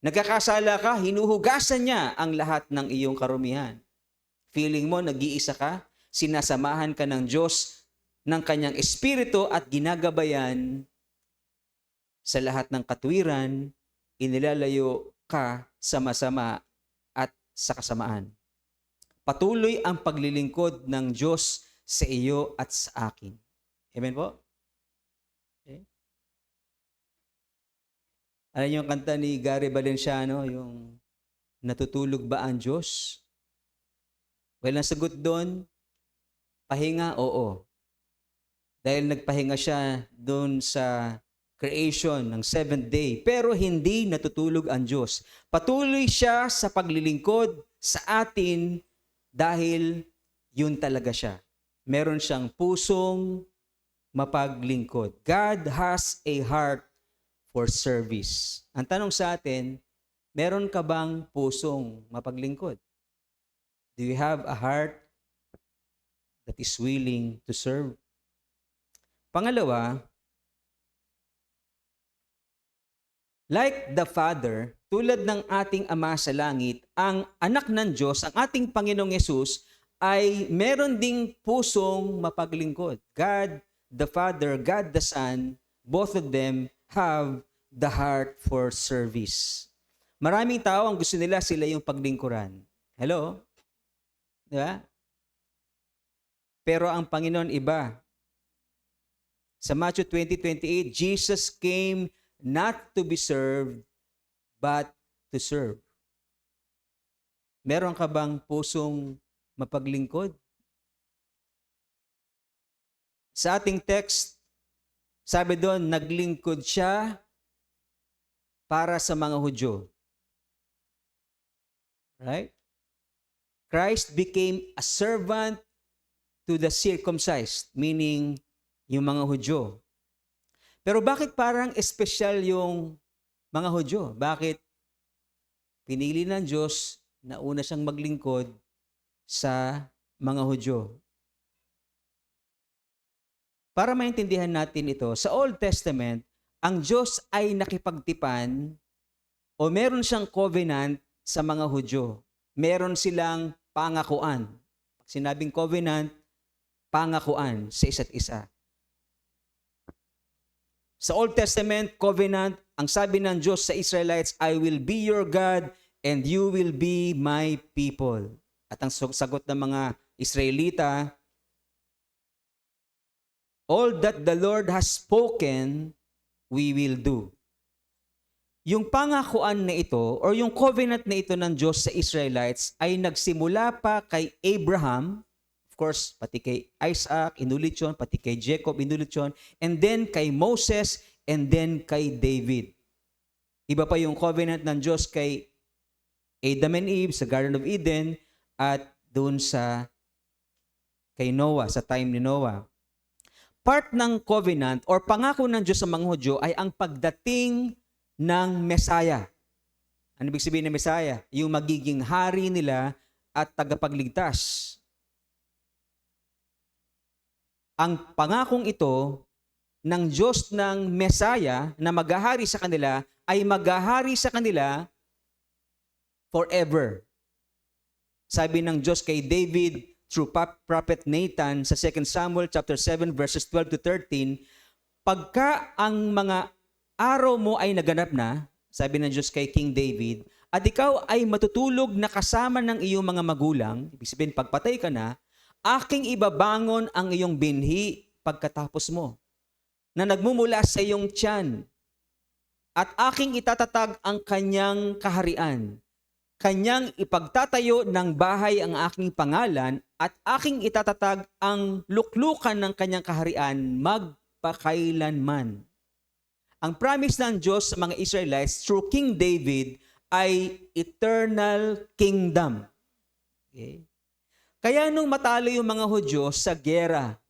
Nagkakasala ka, hinuhugasan niya ang lahat ng iyong karumihan. Feeling mo, nag-iisa ka, sinasamahan ka ng Diyos ng kanyang espiritu at ginagabayan sa lahat ng katwiran, inilalayo ka sa masama at sa kasamaan. Patuloy ang paglilingkod ng Diyos sa iyo at sa akin. Amen po? Okay. Alam niyo yung kanta ni Gary Valenciano, yung natutulog ba ang Diyos? Well, ang sagot doon, pahinga, oo. Dahil nagpahinga siya doon sa creation ng 7th day. Pero hindi natutulog ang Diyos. Patuloy siya sa paglilingkod sa atin dahil yun talaga siya. Meron siyang pusong mapaglingkod. God has a heart for service. Ang tanong sa atin, meron ka bang pusong mapaglingkod? Do you have a heart that is willing to serve? Pangalawa, Like the Father, tulad ng ating Ama sa langit, ang anak ng Diyos, ang ating Panginoong Yesus, ay meron ding pusong mapaglingkod. God the Father, God the Son, both of them have the heart for service. Maraming tao ang gusto nila sila yung paglingkuran. Hello? Di ba? Pero ang Panginoon iba. Sa Matthew 20:28, Jesus came not to be served, but to serve. Meron ka bang pusong mapaglingkod? Sa ating text, sabi doon, naglingkod siya para sa mga Hudyo. Right? Christ became a servant to the circumcised, meaning yung mga Hudyo. Pero bakit parang espesyal yung mga Hudyo? Bakit pinili ng Diyos na una siyang maglingkod sa mga Hudyo? Para maintindihan natin ito, sa Old Testament, ang Diyos ay nakipagtipan o meron siyang covenant sa mga Hudyo. Meron silang pangakuan. Pag sinabing covenant, pangakuan sa isa't isa. Sa Old Testament, covenant, ang sabi ng Diyos sa Israelites, I will be your God and you will be my people. At ang sagot ng mga Israelita, all that the Lord has spoken, we will do. Yung pangakuan na ito or yung covenant na ito ng Diyos sa Israelites ay nagsimula pa kay Abraham, of course, pati kay Isaac, inulit yun, pati kay Jacob, inulit yun, and then kay Moses, and then kay David. Iba pa yung covenant ng Diyos kay Adam and Eve sa Garden of Eden at doon kay Noah, sa time ni Noah. Part ng covenant or pangako ng Diyos sa mga Hudyo ay ang pagdating ng Messiah. Ano ibig sabihin ng Messiah? Yung magiging hari nila at tagapagligtas. Ang pangakong ito ng Diyos ng Messiah na maghahari sa kanila ay maghahari sa kanila forever. Sabi ng Diyos kay David through Prophet Nathan sa 2 Samuel chapter 7 verses 12 to 13, pagka ang mga araw mo ay naganap na, sabi ng Diyos kay King David, at ikaw ay matutulog na kasama ng iyong mga magulang, ibig sabihin pagpatay ka na, aking ibabangon ang iyong binhi pagkatapos mo, na nagmumula sa iyong tiyan, at aking itatatag ang kanyang kaharian. Kanyang ipagtatayo ng bahay ang aking pangalan, at aking itatatag ang luklukan ng kanyang kaharian magpakailanman. Ang promise ng Diyos sa mga Israelites through King David ay eternal kingdom. Okay? Kaya nung matalo yung mga Hudyo sa gera,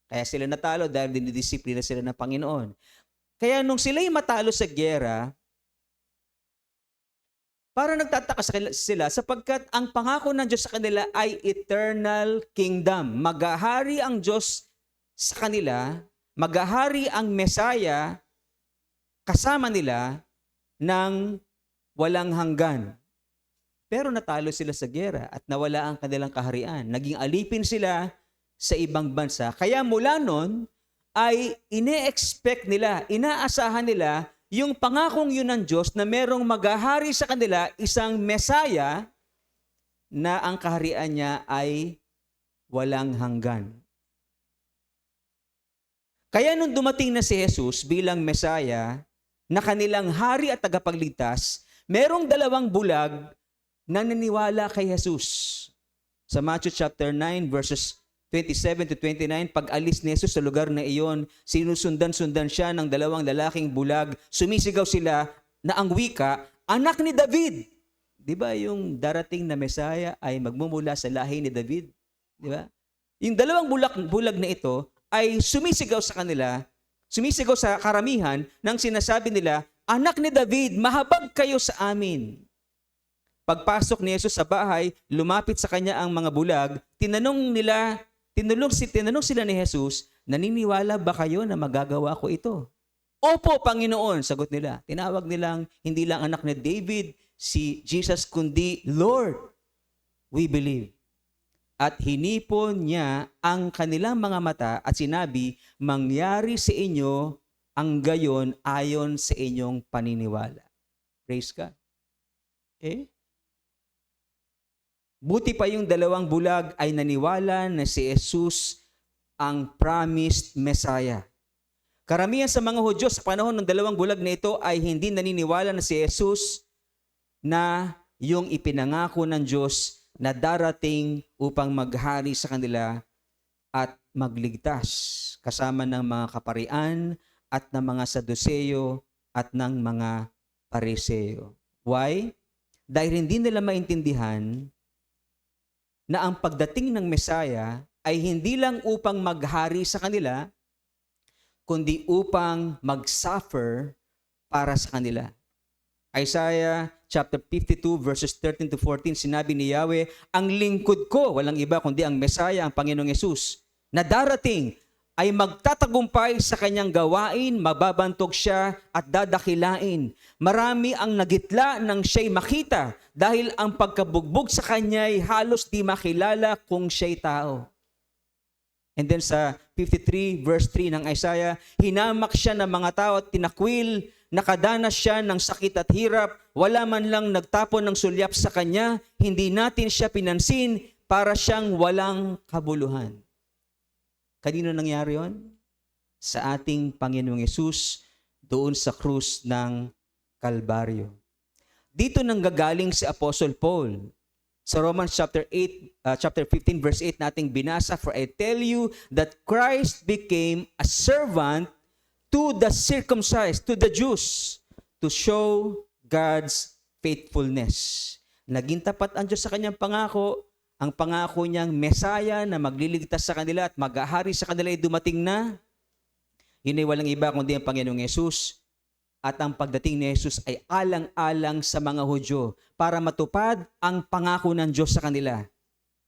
kaya sila natalo dahil dinidisiplina sila ng Panginoon. Kaya nung sila'y matalo sa gera, para nagtataka sila sapagkat ang pangako ng Diyos sa kanila ay eternal kingdom. Maghahari ang Diyos sa kanila, maghahari ang Messiah kasama nila ng walang hanggan. Pero natalo sila sa gera at nawala ang kanilang kaharian. Naging alipin sila sa ibang bansa. Kaya mula nun ay ine-expect nila, inaasahan nila yung pangakong yun ng Diyos na merong maghahari sa kanila isang Messiah na ang kaharian niya ay walang hanggan. Kaya nung dumating na si Jesus bilang Messiah na kanilang hari at tagapagligtas, merong dalawang bulag na naniwala kay Jesus. Sa Matthew chapter 9 verses 27 to 29, pag alis ni Jesus sa lugar na iyon, sinusundan-sundan siya ng dalawang lalaking bulag. Sumisigaw sila na ang wika, anak ni David. Di ba yung darating na Messiah ay magmumula sa lahi ni David? Di ba? Yung dalawang bulag na ito ay sumisigaw sa kanila, sumisigaw sa karamihan nang sinasabi nila, anak ni David, mahabag kayo sa amin. Pagpasok ni Jesus sa bahay, lumapit sa kanya ang mga bulag, tinanong sila ni Jesus, naniniwala ba kayo na magagawa ko ito? Opo, Panginoon, sagot nila. Tinawag nilang hindi lang anak ni David, si Jesus, kundi Lord, we believe. At hinipon niya ang kanilang mga mata at sinabi, mangyari sa inyo ang gayon ayon sa inyong paniniwala. Praise God. Okay? Buti pa yung dalawang bulag ay naniwala na si Jesus ang promised Messiah. Karamihan sa mga Hudyo sa panahon ng dalawang bulag na ito ay hindi naniniwala na si Jesus na yung ipinangako ng Diyos na darating upang maghari sa kanila at magligtas kasama ng mga kaparian at ng mga Saduseyo at ng mga Pariseo. Why? Dahil hindi nila maintindihan na ang pagdating ng Messiah ay hindi lang upang maghari sa kanila, kundi upang mag-suffer para sa kanila. Isaiah chapter 52 verses 13 to 14, sinabi ni Yahweh, ang lingkod ko, walang iba kundi ang Messiah, ang Panginoong Yesus, na darating ay magtatagumpay sa kanyang gawain, mababantog siya at dadakilain. Marami ang nagitla nang siya'y makita dahil ang pagkabugbog sa kanya'y halos di makilala kung siya'y tao. And then sa 53 verse 3 ng Isaiah, hinamak siya ng mga tao at tinakwil, nakadanas siya ng sakit at hirap, wala man lang nagtapon ng sulyap sa kanya, hindi natin siya pinansin, para siyang walang kabuluhan. Kanino nangyari yon? Sa ating Panginoong Yesus doon sa krus ng Kalbaryo. Dito nanggagaling si Apostle Paul. Sa Romans chapter 15 verse 8 nating binasa, for I tell you that Christ became a servant to the circumcised, to the Jews, to show God's faithfulness. Naging tapat ang Diyos sa kanyang pangako. Ang pangako niyang Messiah na magliligtas sa kanila at maghahari sa kanila ay dumating na. Yun ay walang iba kundi ang Panginoong Yesus. At ang pagdating ni Jesus ay alang-alang sa mga Hudyo para matupad ang pangako ng Diyos sa kanila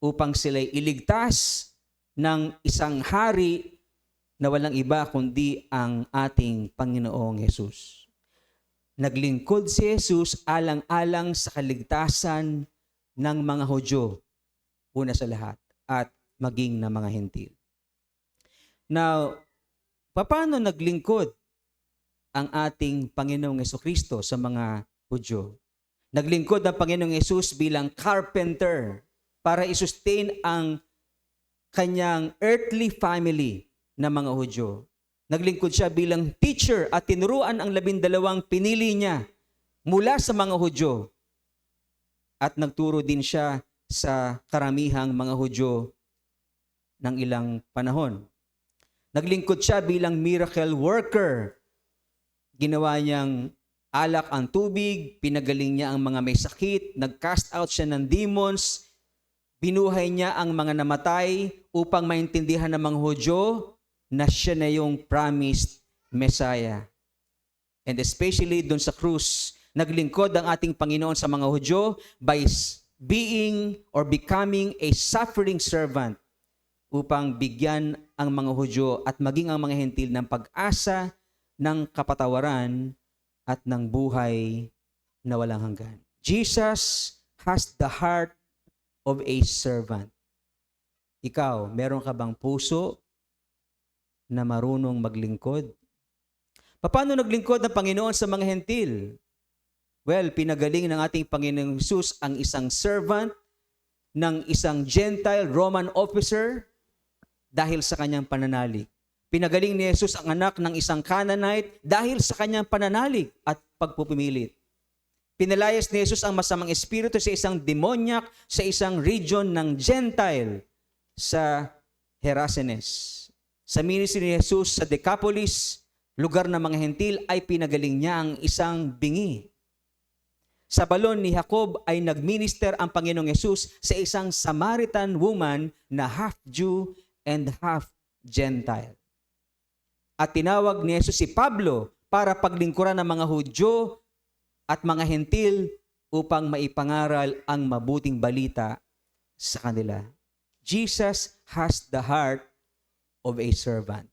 upang sila'y iligtas ng isang hari na walang iba kundi ang ating Panginoong Jesus. Naglingkod si Jesus alang-alang sa kaligtasan ng mga Hudyo, una sa lahat, at maging na mga Hentil. Now, paano naglingkod ang ating Panginoong Jesucristo sa mga Hudyo? Naglingkod ang Panginoong Jesus bilang carpenter para isustain ang kanyang earthly family na mga Hudyo. Naglingkod siya bilang teacher at tinuruan ang 12 pinili niya mula sa mga Hudyo. At nagturo din siya sa karamihang mga Hudyo ng ilang panahon. Naglingkod siya bilang miracle worker. Ginawa niyang alak ang tubig, pinagaling niya ang mga may sakit, nag-cast out siya ng demons, binuhay niya ang mga namatay upang maintindihan ng mga Hudyo na siya na yung promised Messiah. And especially doon sa krus, naglingkod ang ating Panginoon sa mga Hudyo by being or becoming a suffering servant upang bigyan ang mga Hudyo at maging ang mga Hentil ng pag-asa, ng kapatawaran at ng buhay na walang hanggan. Jesus has the heart of a servant. Ikaw, meron ka bang puso na marunong maglingkod? Paano naglingkod ang Panginoon sa mga Hentil? Well, pinagaling ng ating Panginoong Jesus ang isang servant ng isang Gentile Roman officer dahil sa kanyang pananalig. Pinagaling ni Jesus ang anak ng isang Canaanite dahil sa kanyang pananalig at pagpupumilit. Pinalayas ni Jesus ang masamang espiritu sa isang demonyak sa isang region ng Gentile sa Gerasenes. Sa ministry ni Jesus sa Decapolis, lugar ng mga Hentil, ay pinagaling niya ang isang bingi. Sa balon ni Jacob ay nagminister ang Panginoong Yesus sa isang Samaritan woman na half Jew and half Gentile. At tinawag ni Jesus si Pablo para paglingkuran ng mga Hudyo at mga Hentil upang maipangaral ang mabuting balita sa kanila. Jesus has the heart of a servant.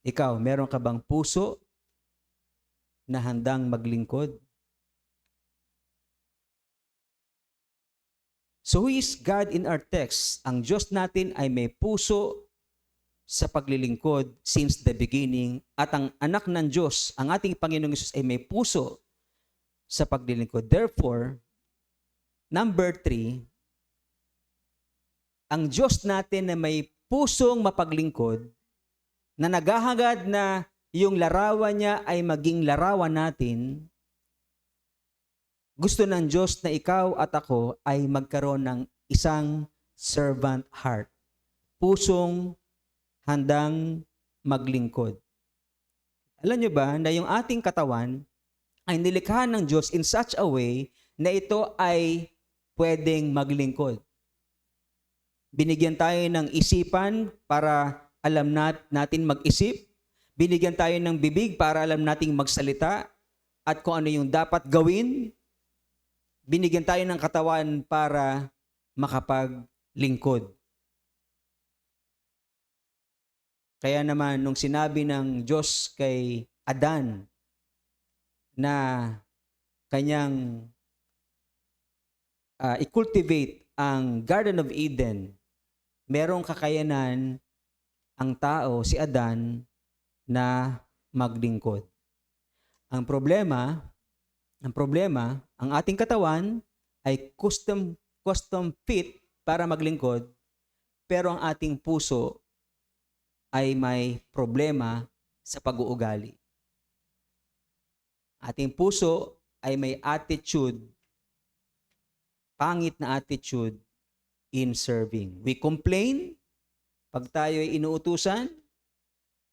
Ikaw, meron ka bang puso na handang maglingkod. So who is God in our text? Ang Diyos natin ay may puso sa paglilingkod since the beginning, at ang anak ng Diyos, ang ating Panginoong Hesus, ay may puso sa paglilingkod. Therefore, number 3, ang Diyos natin na may pusong mapaglingkod, na naghahangad na yung larawan niya ay maging larawan natin, gusto ng Diyos na ikaw at ako ay magkaroon ng isang servant heart. Pusong handang maglingkod. Alam niyo ba na yung ating katawan ay nilikha ng Diyos in such a way na ito ay pwedeng maglingkod. Binigyan tayo ng isipan para alam natin mag-isip. Binigyan tayo ng bibig para alam nating magsalita at kung ano yung dapat gawin. Binigyan tayo ng katawan para makapaglingkod. Kaya naman, nung sinabi ng Diyos kay Adan na kanyang i-cultivate ang Garden of Eden, merong kakayanan ang tao, si Adan, na maglingkod. Ang problema, ang ating katawan ay custom fit para maglingkod, pero ang ating puso ay may problema sa pag-uugali. Ating puso ay may attitude, pangit na attitude in serving. We complain pag tayo ay inuutusan.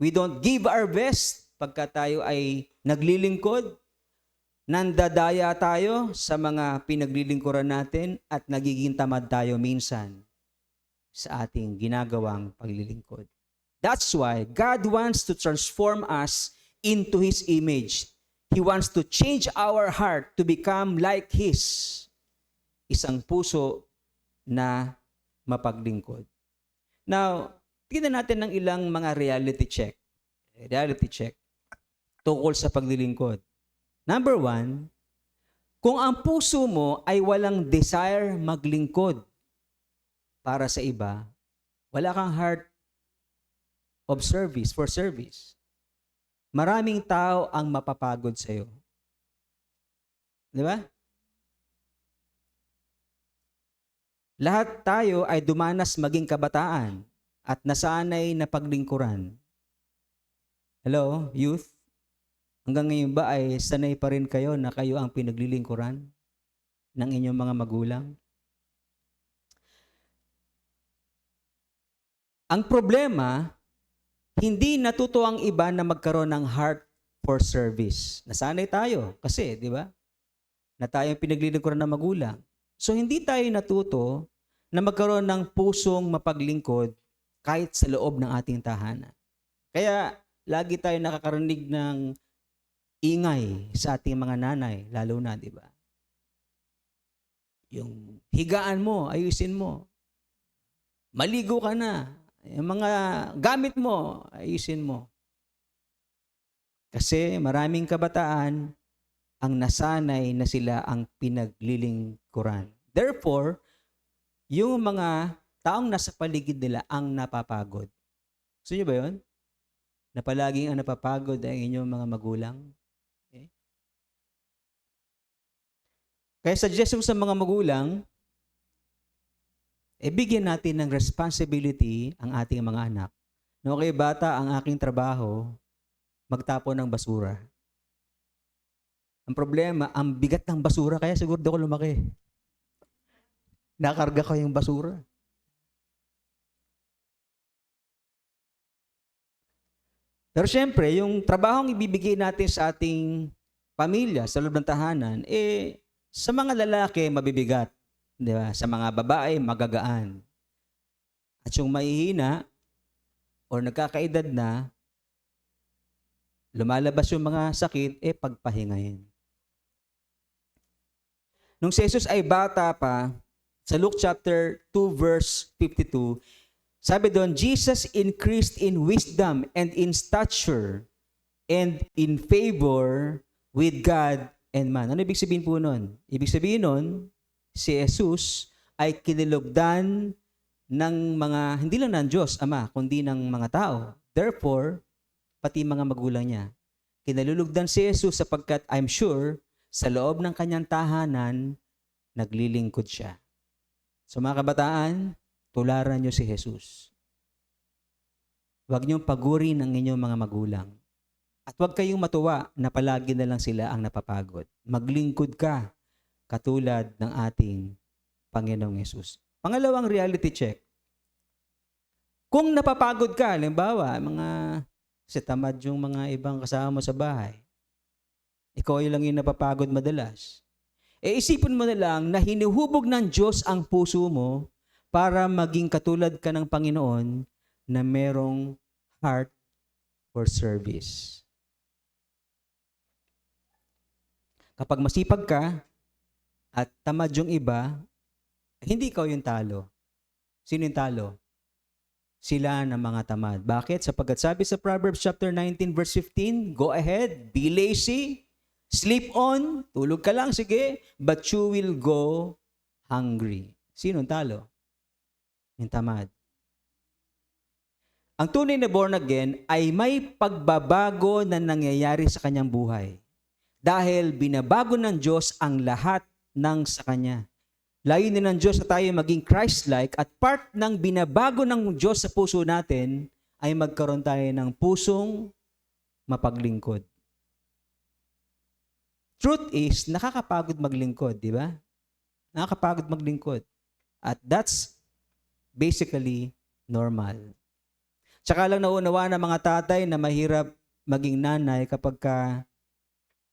We don't give our best pagka tayo ay naglilingkod. Nandadaya tayo sa mga pinaglilingkuran natin at nagiging tamad tayo minsan sa ating ginagawang paglilingkod. That's why God wants to transform us into His image. He wants to change our heart to become like His. Isang puso na mapaglingkod. Now, tingnan natin ng ilang mga reality check tungkol sa paglilingkod. Number 1, kung ang puso mo ay walang desire maglingkod para sa iba, wala kang heart of service, for service. Maraming tao ang mapapagod sa iyo. Di ba? Lahat tayo ay dumanas maging kabataan at nasanay na paglingkuran. Hello, youth? Hanggang ngayon ba ay sanay pa rin kayo na kayo ang pinaglilingkuran ng inyong mga magulang? Ang problema, hindi natuto ang iba na magkaroon ng heart for service. Nasanay tayo kasi, di ba? Na tayo ang pinaglilingkuran ng magulang. So hindi tayo natuto na magkaroon ng pusong mapaglingkod kahit sa loob ng ating tahanan. Kaya lagi tayo nakakarinig ng ingay sa ating mga nanay, lalo na, di ba? Yung higaan mo, ayusin mo. Maligo ka na. Yung mga gamit mo, ayusin mo. Kasi maraming kabataan ang nasanay na sila ang pinaglilingkuran. Therefore, yung mga taong nasa paligid nila ang napapagod. Gusto niyo ba yun? Na palaging ang napapagod ay inyong mga magulang? Okay? Kaya suggestion sa mga magulang, bigyan natin ng responsibility ang ating mga anak. No, okay, bata, ang aking trabaho, magtapon ng basura. Ang problema, ang bigat ng basura, kaya siguro di ako lumaki. Nakarga ko yung basura. Pero syempre, yung trabahong ibibigay natin sa ating pamilya, sa loob ng tahanan, sa mga lalaki, mabibigat. Di ba? Sa mga babae, magagaan. At yung mahihina, o nagkakaedad na, lumalabas yung mga sakit, pagpahingahin. Nung si Jesus ay bata pa, sa Luke chapter 2 verse 52, sabi doon, Jesus increased in wisdom and in stature and in favor with God and man. Ano ibig sabihin po nun? Ibig sabihin nun, si Jesus ay kinilugdan ng mga, hindi lang ng Diyos, Ama, kundi ng mga tao. Therefore, pati mga magulang niya. Kinalulugdan si Jesus sapagkat I'm sure sa loob ng kanyang tahanan, naglilingkod siya. So mga kabataan, tularan niyo si Jesus. Huwag niyong pagurin ang inyong mga magulang. At huwag kayong matuwa na palagi na lang sila ang napapagod. Maglingkod ka katulad ng ating Panginoong Yesus. Pangalawang reality check. Kung napapagod ka, halimbawa, kasi tamad yung mga ibang kasama mo sa bahay, ikaw ay lang yung napapagod madalas. Isipin mo na lang na hinuhubog ng Diyos ang puso mo para maging katulad ka ng Panginoon na merong heart for service. Kapag masipag ka at tamad yung iba, hindi ikaw yung talo. Sino yung talo? Sila ng mga tamad. Bakit? Sapagkat sabi sa Proverbs chapter 19 verse 15, go ahead, be lazy, sleep on, tulog ka lang, sige, but you will go hungry. Sino ang talo? Yung tamad. Ang tunay na born again ay may pagbabago na nangyayari sa kanyang buhay. Dahil binabago ng Diyos ang lahat ng sa kanya. Layunin ng Diyos na tayo maging Christ-like at part ng binabago ng Diyos sa puso natin ay magkaroon tayo ng pusong mapaglingkod. Truth is, nakakapagod maglingkod, di ba? Nakakapagod maglingkod. At that's basically normal. Tsaka lang naunawa ng mga tatay na mahirap maging nanay kapag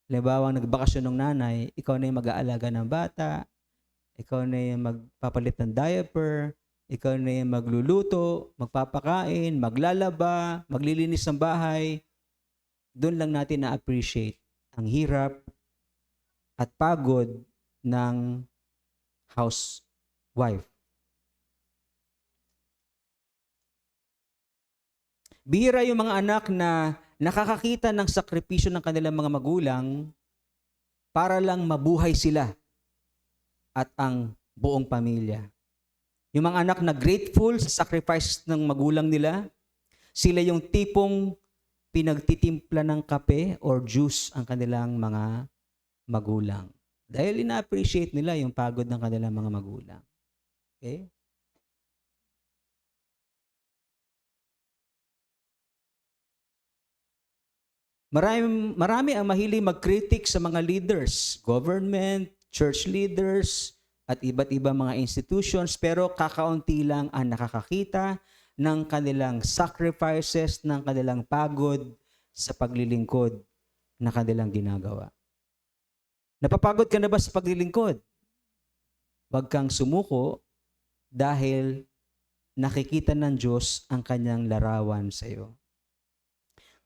halimbawa nagbakasyon ng nanay, ikaw na yung mag-aalaga ng bata, ikaw na yung magpapalit ng diaper, ikaw na yung magluluto, magpapakain, maglalaba, maglilinis ng bahay. Doon lang natin na-appreciate ang hirap at pagod ng housewife. Bihira yung mga anak na nakakakita ng sakripisyo ng kanilang mga magulang para lang mabuhay sila at ang buong pamilya. Yung mga anak na grateful sa sacrifice ng magulang nila, sila yung tipong pinagtitimpla ng kape or juice ang kanilang mga magulang. Dahil ina-appreciate nila yung pagod ng kanilang mga magulang. Okay? Marami ang mahilig mag-critic sa mga leaders, government, church leaders, at iba't iba mga institutions, pero kakaunti lang ang nakakakita ng kanilang sacrifices, ng kanilang pagod sa paglilingkod na kanilang ginagawa. Napapagod ka na ba sa paglilingkod? Huwag kang sumuko dahil nakikita ng Diyos ang kanyang larawan sa iyo.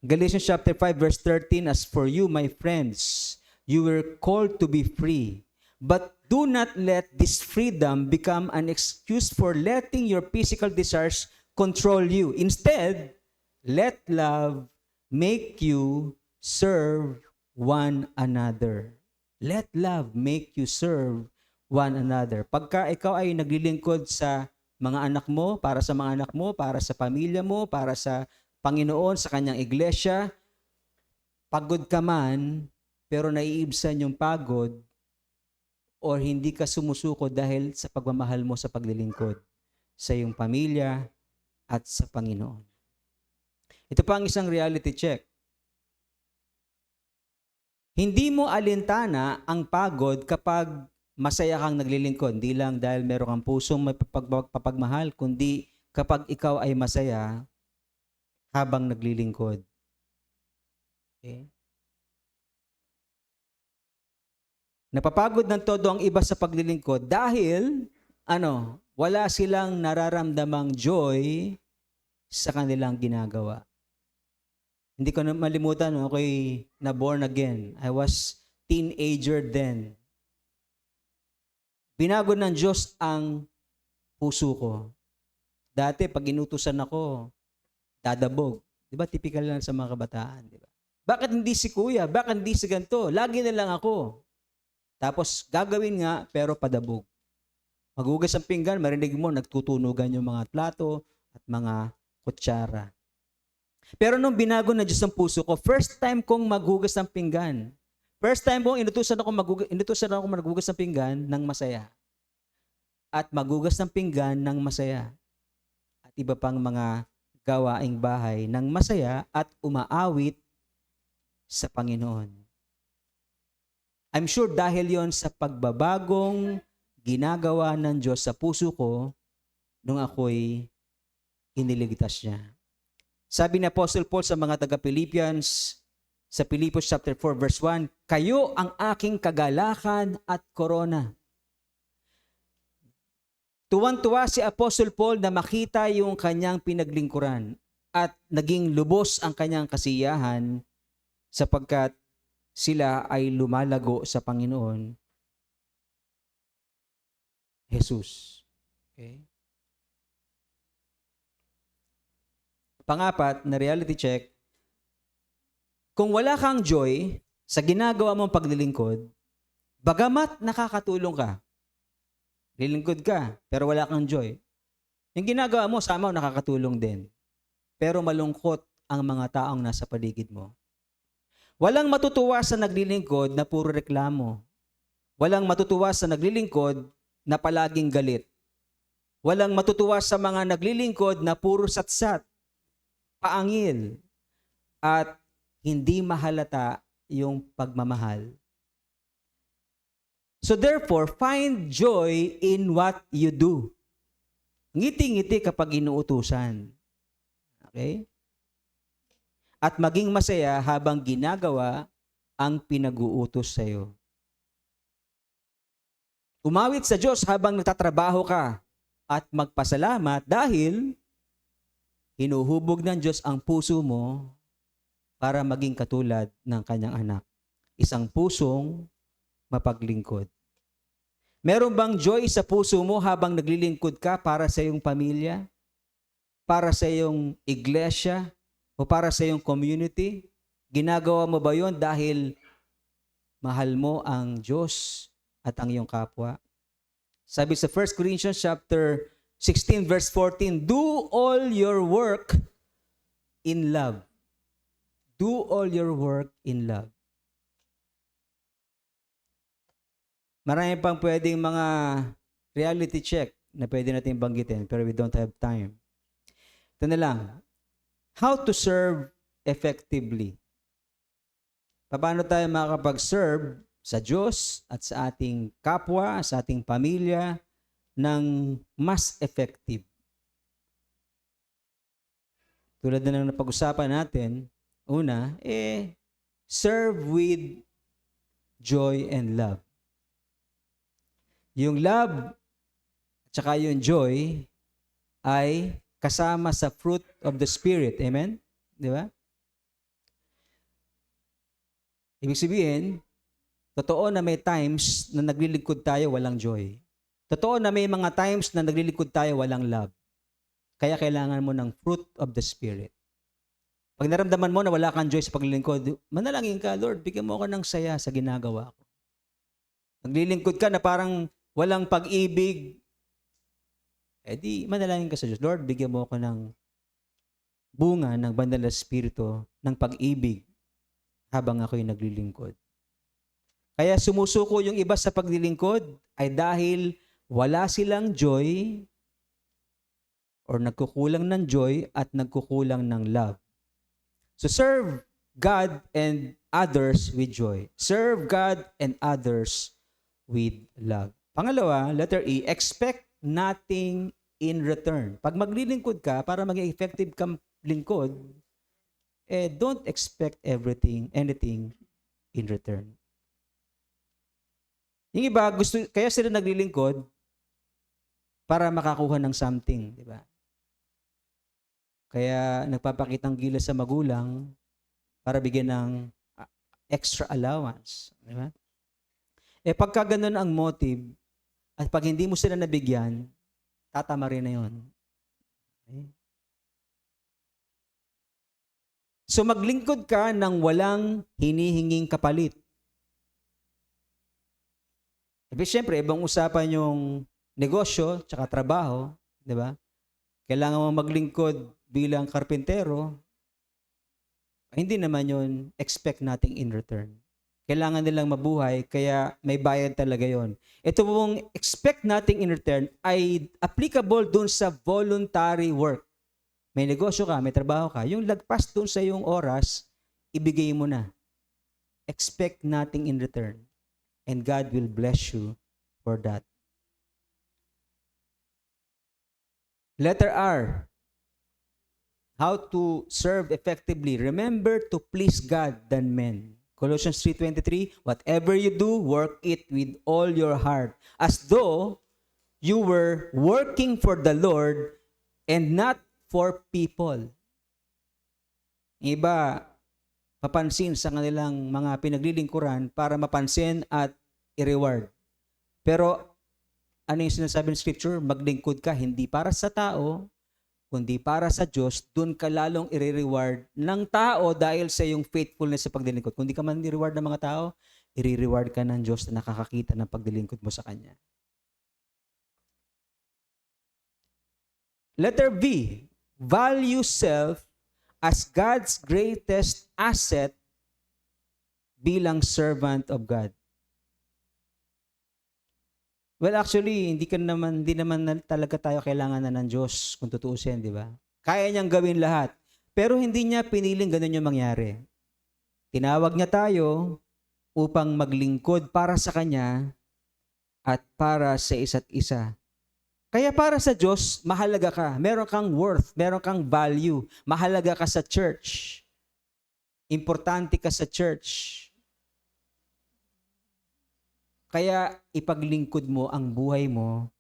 Galatians chapter 5 verse 13, as for you, my friends, you were called to be free. But do not let this freedom become an excuse for letting your physical desires control you. Instead, let love make you serve one another. Let love make you serve one another. Pagka ikaw ay naglilingkod sa mga anak mo, para sa mga anak mo, para sa pamilya mo, para sa Panginoon, sa kanyang iglesia, pagod ka man, pero naiibsan yung pagod, or hindi ka sumusuko dahil sa pagmamahal mo sa paglilingkod sa iyong pamilya at sa Panginoon. Ito pa ang isang reality check. Hindi mo alintana ang pagod kapag masaya kang naglilingkod. Hindi lang dahil meron kang pusong may papagmahal, kundi kapag ikaw ay masaya habang naglilingkod. Okay? Napapagod ng todo ang iba sa paglilingkod dahil wala silang nararamdamang joy sa kanilang ginagawa. Hindi ko na malimutan, ako'y na born again. I was teenager then. Binago ng Diyos ang puso ko. Dati, pag inutusan ako, dadabog. Di ba? Typical lang sa mga kabataan. Di ba? Bakit hindi si kuya? Bakit hindi si ganito? Lagi na lang ako. Tapos gagawin nga, pero padabog. Maghugas ng pinggan, marinig mo, nagtutunugan yung mga plato at mga kutsara. Pero nung binago na Diyos ang puso ko, first time kong maghugas ng pinggan. First time kong inutusan ako maghugas ng pinggan ng masaya. At maghugas ng pinggan ng masaya. At iba pang mga gawaing bahay ng masaya at umaawit sa Panginoon. I'm sure dahil yon sa pagbabagong ginagawa ng Diyos sa puso ko nung ako'y iniligtas niya. Sabi ni Apostle Paul sa mga taga-Philippians, sa Philippians chapter 4 verse 1, kayo ang aking kagalakan at korona. Tuwang-tuwa si Apostle Paul na makita yung kanyang pinaglingkuran at naging lubos ang kanyang kasiyahan sapagkat sila ay lumalago sa Panginoon Jesus. Okay? Pangapat na reality check, kung wala kang joy sa ginagawa mong paglilingkod, bagamat nakakatulong ka, lilingkod ka, pero wala kang joy, yung ginagawa mo, sama nakakatulong din. Pero malungkot ang mga taong nasa paligid mo. Walang matutuwa sa naglilingkod na puro reklamo. Walang matutuwa sa naglilingkod na palaging galit. Walang matutuwa sa mga naglilingkod na puro satsat, paangil, at hindi mahalata yung pagmamahal. So therefore, find joy in what you do. Ngiti-ngiti kapag inuutusan. Okay? At maging masaya habang ginagawa ang pinag-uutos sa iyo. Umawit sa Diyos habang nagtatrabaho ka at magpasalamat dahil hinuhubog ng Diyos ang puso mo para maging katulad ng kanyang anak. Isang pusong mapaglingkod. Meron bang joy sa puso mo habang naglilingkod ka para sa iyong pamilya? Para sa iyong iglesia? O para sa iyong community? Ginagawa mo ba yon dahil mahal mo ang Diyos at ang iyong kapwa? Sabi sa 1 Corinthians chapter 16 verse 14, do all your work in love. Do all your work in love. Marami pang pwedeng mga reality check na pwede natin banggitin, pero we don't have time. Ito na lang. How to serve effectively. Paano tayo makakapag-serve sa Diyos at sa ating kapwa, sa ating pamilya, ng mas effective? Tulad na ng napag-usapan natin, una, serve with joy and love. Yung love at saka yung joy ay kasama sa fruit of the Spirit. Amen? Di ba? Ibig sabihin, totoo na may times na naglilingkod tayo walang joy. Totoo na may mga times na naglilingkod tayo walang love. Kaya kailangan mo ng fruit of the Spirit. Pag naramdaman mo na wala kang joy sa paglilingkod, manalangin ka, Lord, bigyan mo ako ng saya sa ginagawa ko. Naglilingkod ka na parang walang pag-ibig, di manalangin ka sa Diyos. Lord, bigyan mo ako ng bunga ng banal na Espiritu ng pag-ibig habang ako'y naglilingkod. Kaya sumusuko yung iba sa paglilingkod ay dahil wala silang joy or nagkukulang ng joy at nagkukulang ng love. So serve God and others with joy. Serve God and others with love. Pangalawa, letter E, expect nothing in return. Pag maglilingkod ka, para maging effective kang lingkod, don't expect anything in return. Yung iba, kaya sila naglilingkod para makakuha ng something, di ba? Kaya nagpapakitang gilas sa magulang para bigyan ng extra allowance, di ba? Pagka ganun ang motive, at pag hindi mo sila nabigyan, tatama rin na yun. Okay? So maglingkod ka ng walang hinihinging kapalit. Siyempre, ibang usapan yung negosyo tsaka trabaho, di ba? Kailangan mo maglingkod bilang karpintero, hindi naman yun expect nating in return. Kailangan nilang mabuhay, kaya may bayad talaga yon. Ito pong expect nating in return ay applicable dun sa voluntary work. May negosyo ka, may trabaho ka, yung lagpas dun sa iyong oras, ibigay mo na. Expect nating in return. And God will bless you for that. Letter R. How to serve effectively. Remember to please God than men. Colossians 3:23, whatever you do, work it with all your heart, as though you were working for the Lord and not for people. Iba, papansin sa kanilang mga pinaglilingkuran para mapansin at i-reward. Pero ano yung sinasabi ng Scripture? Maglingkod ka hindi para sa tao, kundi para sa Diyos. Doon ka lalong i-reward ng tao dahil sa iyong faithfulness sa paglilingkod. Kung di ka man i-reward ng mga tao, i-reward ka ng Diyos na nakakakita ng paglilingkod mo sa Kanya. Letter B. Value self as God's greatest asset bilang servant of God. Well, actually, hindi naman talaga tayo kailangan na ng Diyos kung tutuusin, di ba? Kaya niyang gawin lahat. Pero hindi niya piniling ganun yung mangyari. Tinawag niya tayo upang maglingkod para sa Kanya at para sa isa't isa. Kaya para sa Diyos, mahalaga ka. Meron kang worth, meron kang value. Mahalaga ka sa church. Importante ka sa church. Kaya ipaglingkod mo ang buhay mo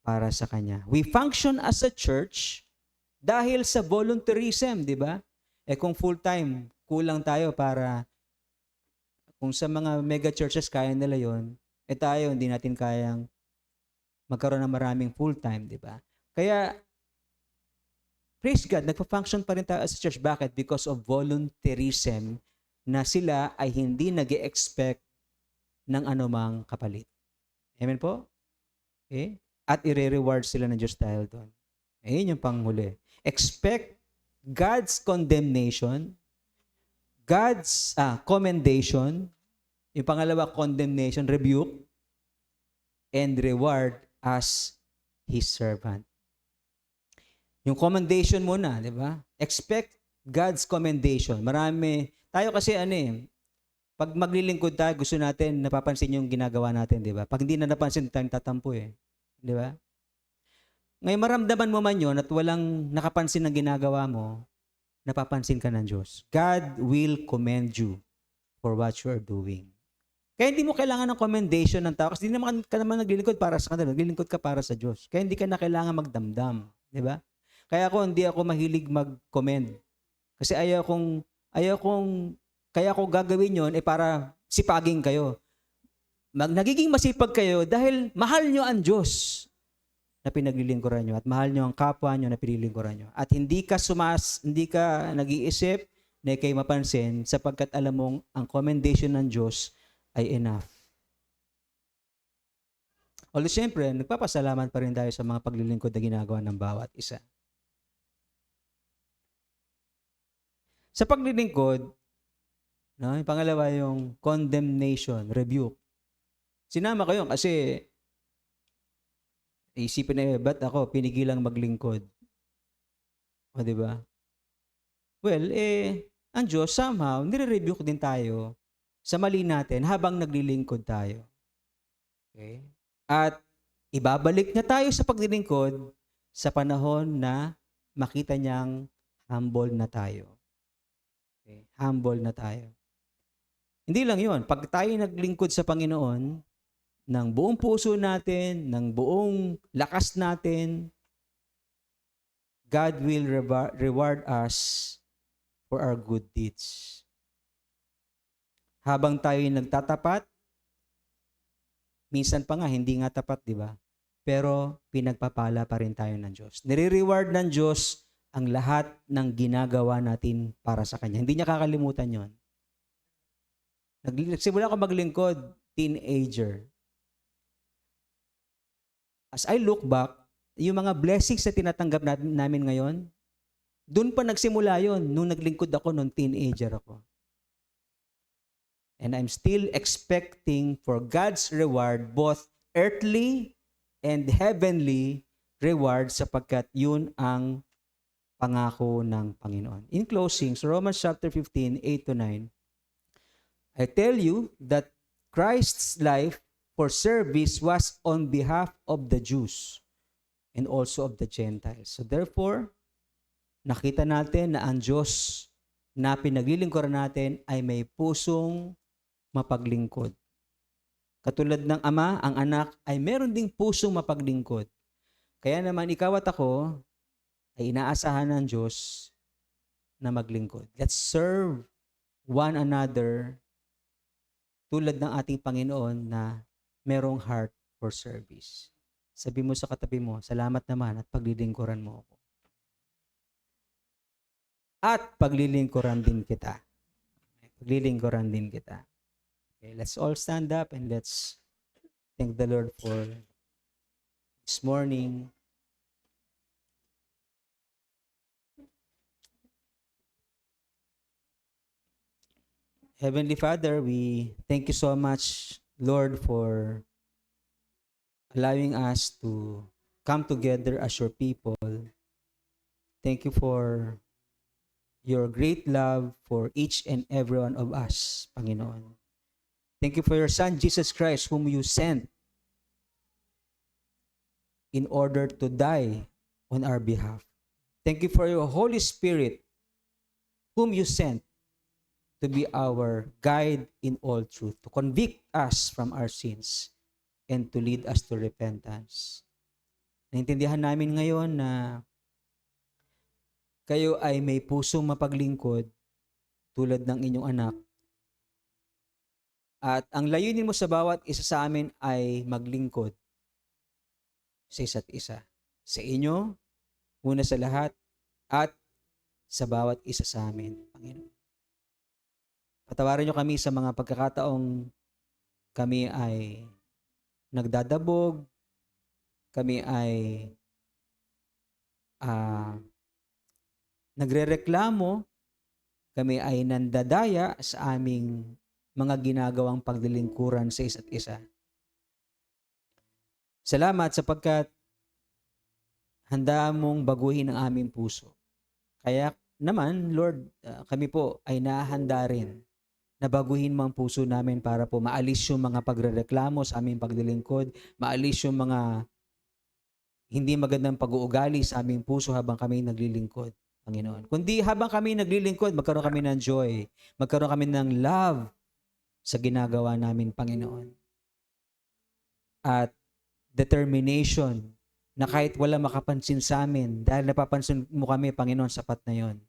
para sa Kanya. We function as a church dahil sa volunteerism, di ba? Kung full-time, kulang tayo para, kung sa mga mega churches kaya nila yon, tayo hindi natin kayang magkaroon ng maraming full-time, di ba? Kaya, praise God, nagpa-function pa rin tayo as a church. Bakit? Because of volunteerism na sila ay hindi nag-expect ng anumang kapalit. Amen po? Okay? At i-reward sila ng Diyos dahil doon. Ayun yung panghuli. Expect God's condemnation, God's commendation, yung pangalawa, condemnation, rebuke, and reward as His servant. Yung commendation muna, di ba? Expect God's commendation. Marami, tayo kasi pag maglilingkod tayo, gusto natin napapansin yung ginagawa natin, di ba? Pag hindi na napansin, tayong tatampo Di ba? Ngayon, maramdaman mo man yun at walang nakapansin ng ginagawa mo, napapansin ka ng Diyos. God will commend you for what you are doing. Kaya hindi mo kailangan ng commendation ng tao kasi hindi naman ka naman naglilingkod para sa kanila, naglilingkod ka para sa Diyos. Kaya hindi ka na kailangan magdamdam. Di ba? Kaya hindi ako mahilig mag-commend. Kasi kaya ko gagawin yon para sipagin kayo. Nagiging masipag kayo dahil mahal nyo ang Diyos na pinaglilingkuran nyo at mahal nyo ang kapwa nyo na pinilingkuran nyo. At hindi ka nag-iisip na kayo mapansin sapagkat alam mong ang commendation ng Diyos ay enough. Although siyempre, nagpapasalamat pa rin tayo sa mga paglilingkod na ginagawa ng bawat isa. Sa paglilingkod, yung pangalawa yung condemnation, rebuke. Sinama ko yun kasi isipin ba't ako pinigilang maglingkod? O, diba? Well, ang Diyos somehow, nire-rebuke din tayo sa mali natin habang naglilingkod tayo. Okay? At ibabalik niya tayo sa paglilingkod sa panahon na makita niyang humble na tayo. Okay? Humble na tayo. Hindi lang yun. Pag tayo naglingkod sa Panginoon, ng buong puso natin, ng buong lakas natin, God will reward us for our good deeds. Habang tayo nagtatapat, minsan pa nga, hindi nga tapat, di ba? Pero pinagpapala pa rin tayo ng Diyos. Nire-reward ng Diyos ang lahat ng ginagawa natin para sa Kanya. Hindi niya kakalimutan yon. Nagsimula ako maglingkod, teenager. As I look back, yung mga blessings na tinatanggap namin ngayon, doon pa nagsimula yon nung naglingkod ako nung teenager ako. And I'm still expecting for God's reward, both earthly and heavenly reward, sapagkat yun ang pangako ng Panginoon. In closing, so Romans chapter 15, 8-9, I tell you that Christ's life for service was on behalf of the Jews and also of the Gentiles. So therefore, nakita natin na ang Diyos na pinaglilingkuran natin ay may pusong mapaglingkod. Katulad ng Ama, ang Anak ay meron ding pusong mapaglingkod. Kaya naman ikaw at ako ay inaasahan ng Diyos na maglingkod. Let's serve one another tulad ng ating Panginoon na merong heart for service. Sabi mo sa katabi mo, salamat naman at paglilingkuran mo ako. At paglilingkuran din kita. Paglilingkuran din kita. Okay, let's all stand up and let's thank the Lord for this morning. Heavenly Father, we thank you so much, Lord, for allowing us to come together as your people. Thank you for your great love for each and every one of us, Panginoon. Thank you for your Son, Jesus Christ, whom you sent in order to die on our behalf. Thank you for your Holy Spirit, whom you sent to be our guide in all truth, to convict us from our sins, and to lead us to repentance. Naintindihan namin ngayon na kayo ay may pusong mapaglingkod tulad ng inyong anak. At ang layunin mo sa bawat isa sa amin ay maglingkod sa isa't isa. Sa inyo, una sa lahat, at sa bawat isa sa amin, Panginoon. Patawarin niyo kami sa mga pagkakataong kami ay nagdadabog, kami ay nagrereklamo, kami ay nandadaya sa aming mga ginagawang paglilingkuran sa isa't isa. Salamat sapagkat handa mong baguhin ang aming puso. Kaya naman, Lord, kami po ay nahahanda rin na baguhin mo ang puso namin para po maalis yung mga pagrereklamo sa aming paglilingkod, maalis yung mga hindi magandang pag-uugali sa aming puso habang kami naglilingkod, Panginoon. Kundi habang kami naglilingkod, magkaroon kami ng joy, magkaroon kami ng love sa ginagawa namin, Panginoon. At determination na kahit wala makapansin sa amin, dahil napapansin mo kami, Panginoon, sapat na yon.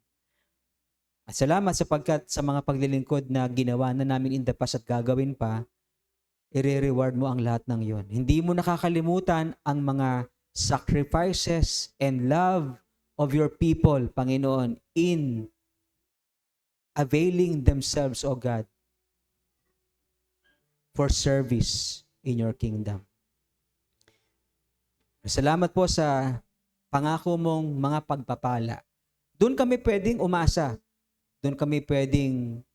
At salamat sapagkat sa mga paglilingkod na ginawa na namin in the past at gagawin pa, i-reward mo ang lahat ng yon. Hindi mo nakakalimutan ang mga sacrifices and love of your people, Panginoon, in availing themselves, O God, for service in your kingdom. Salamat po sa pangako mong mga pagpapala. Doon kami pwedeng umasa. Doon kami pwedeng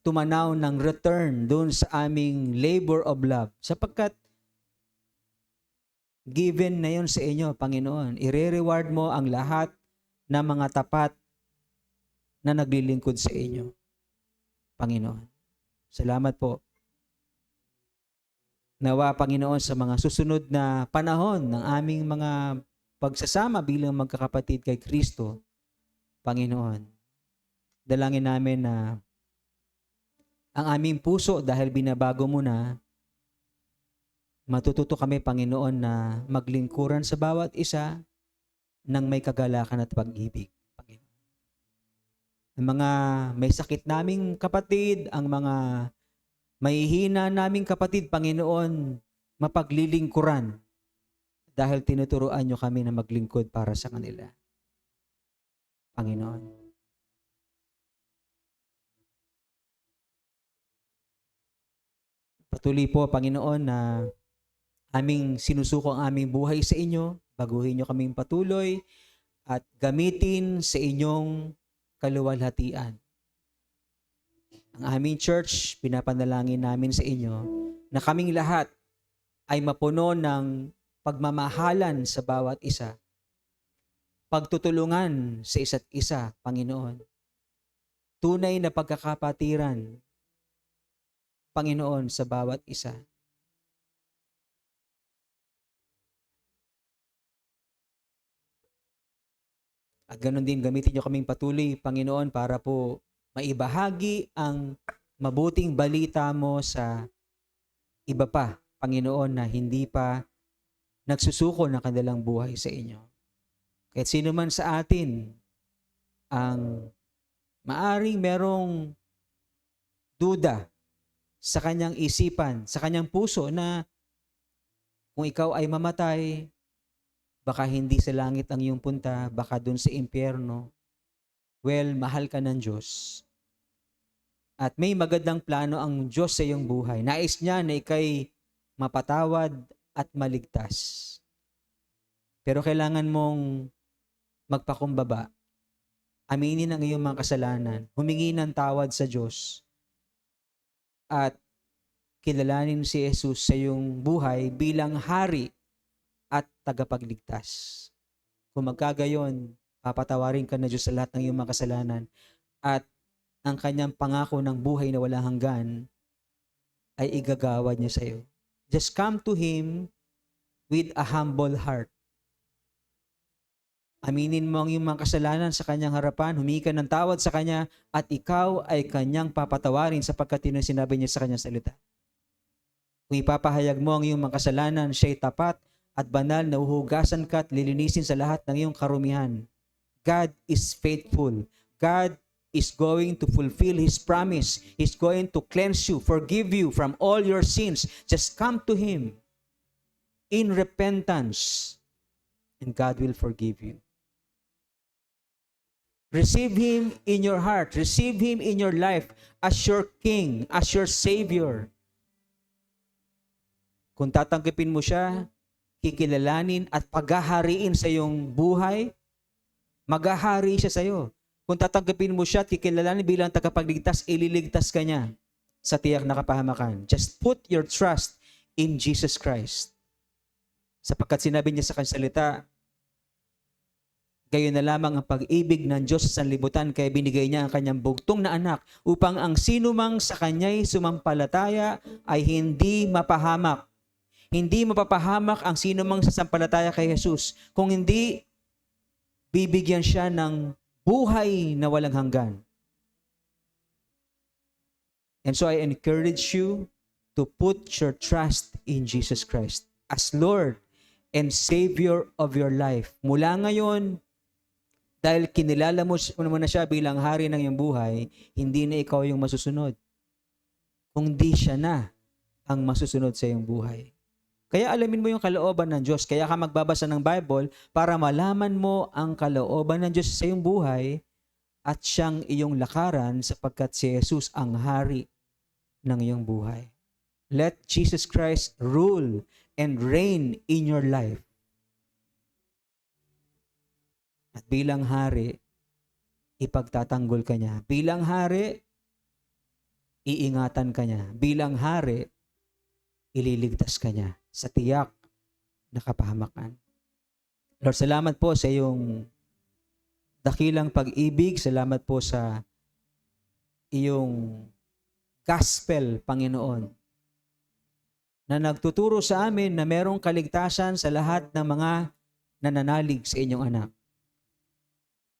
tumanaw ng return doon sa aming labor of love. Sapagkat given na yun sa inyo, Panginoon. I-reward mo ang lahat ng mga tapat na naglilingkod sa inyo, Panginoon. Salamat po. Nawa, Panginoon, sa mga susunod na panahon ng aming mga pagsasama bilang magkakapatid kay Kristo, Panginoon, dalangin namin na ang aming puso, dahil binabago mo na, matututo kami, Panginoon, na maglingkuran sa bawat isa ng may kagalakan at pag-ibig, Panginoon. Ang mga may sakit naming kapatid, ang mga may hina naming kapatid, Panginoon, mapaglilingkuran dahil tinuturuan nyo kami na maglingkod para sa kanila. Panginoon. Patuloy po, Panginoon, na aming sinusuko ang aming buhay sa inyo. Baguhin niyo kaming patuloy at gamitin sa inyong kaluwalhatian. Ang aming church, pinapanalangin namin sa inyo na kaming lahat ay mapuno ng pagmamahalan sa bawat isa, pagtutulungan sa isa't isa, Panginoon. Tunay na pagkakapatiran, Panginoon, sa bawat isa. At ganoon din, gamitin niyo kaming patuloy, Panginoon, para po maibahagi ang mabuting balita mo sa iba pa, Panginoon, na hindi pa nagsusuko ng kanilang buhay sa inyo. Kahit sino man sa atin ang maaring merong duda sa kanyang isipan, sa kanyang puso na kung ikaw ay mamatay, baka hindi sa langit ang iyong punta, baka dun sa impyerno. Well, mahal ka ng Diyos. At may magandang plano ang Diyos sa iyong buhay. Nais niya na ikay mapatawad at maligtas. Pero kailangan mong magpakumbaba. Aminin ang iyong mga kasalanan. Humingi ng tawad sa Diyos. At kilalanin si Jesus sa iyong buhay bilang hari at tagapagligtas. Kung magkagayon, papatawarin ka na Diyos sa lahat ng iyong mga kasalanan at ang kanyang pangako ng buhay na walang hanggan ay igagawad niya sa iyo. Just come to Him with a humble heart. Aminin mo ang iyong mga kasalanan sa kanyang harapan, humingi ka ng tawad sa kanya at ikaw ay kanyang papatawarin sapagkat yun ang sinabi niya sa kanyang salita. Kung ipapahayag mo ang iyong mga kasalanan, siya'y tapat at banal na uhugasan ka at lilinisin sa lahat ng iyong karumihan. God is faithful. God is going to fulfill His promise. He's going to cleanse you, forgive you from all your sins. Just come to Him in repentance and God will forgive you. Receive Him in your heart. Receive Him in your life as your King, as your Savior. Kung tatanggapin mo siya, kikilalanin at paghahariin sa iyong buhay, maghahari siya sa iyo. Kung tatanggapin mo siya at kikilalanin bilang tagapagligtas, ililigtas ka niya sa tiyak na kapahamakan. Just put your trust in Jesus Christ. Sapagkat sinabi niya sa kanyang salita, gayon na lamang ang pag-ibig ng Diyos sa sanlibutan kaya binigay niya ang kanyang bugtong na anak upang ang sinumang sa kanya'y sumampalataya ay hindi mapahamak. Hindi mapapahamak ang sinumang sasampalataya kay Jesus kung hindi bibigyan siya ng buhay na walang hanggan. And so I encourage you to put your trust in Jesus Christ as Lord and Savior of your life. Mula ngayon, dahil kinilala mo na siya bilang hari ng iyong buhay, hindi na ikaw yung masusunod. Kundi siya na ang masusunod sa iyong buhay. Kaya alamin mo yung kalooban ng Diyos. Kaya ka magbabasa ng Bible para malaman mo ang kalooban ng Diyos sa iyong buhay at siyang iyong lakaran sapagkat si Jesus ang hari ng iyong buhay. Let Jesus Christ rule and reign in your life. At bilang hari, ipagtatanggol ka niya. Bilang hari, iingatan ka niya. Bilang hari, ililigtas ka niya sa tiyak na kapahamakan. Lord, salamat po sa iyong dakilang pag-ibig. Salamat po sa iyong gospel, Panginoon, na nagtuturo sa amin na merong kaligtasan sa lahat ng mga nananalig sa inyong anak.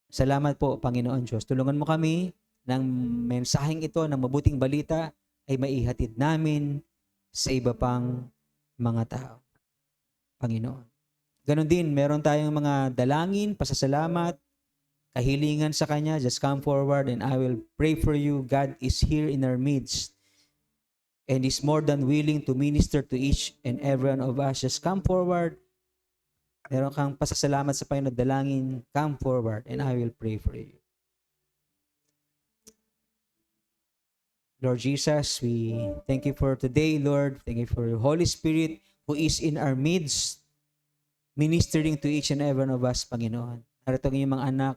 Salamat po, Panginoon Diyos. Tulungan mo kami ng mensaheng ito, ng mabuting balita, ay maihatid namin sa iba pang mga tao. Panginoon. Ganon din, meron tayong mga dalangin, pasasalamat, kahilingan sa Kanya. Just come forward and I will pray for you. God is here in our midst and is more than willing to minister to each and every one of us. Just come forward meron kang pasasalamat sa Panginoon, dalangin, come forward and I will pray for you. Lord Jesus, we thank you for today, Lord. Thank you for your Holy Spirit who is in our midst, ministering to each and every one of us, Panginoon. Narito ang inyong mga anak,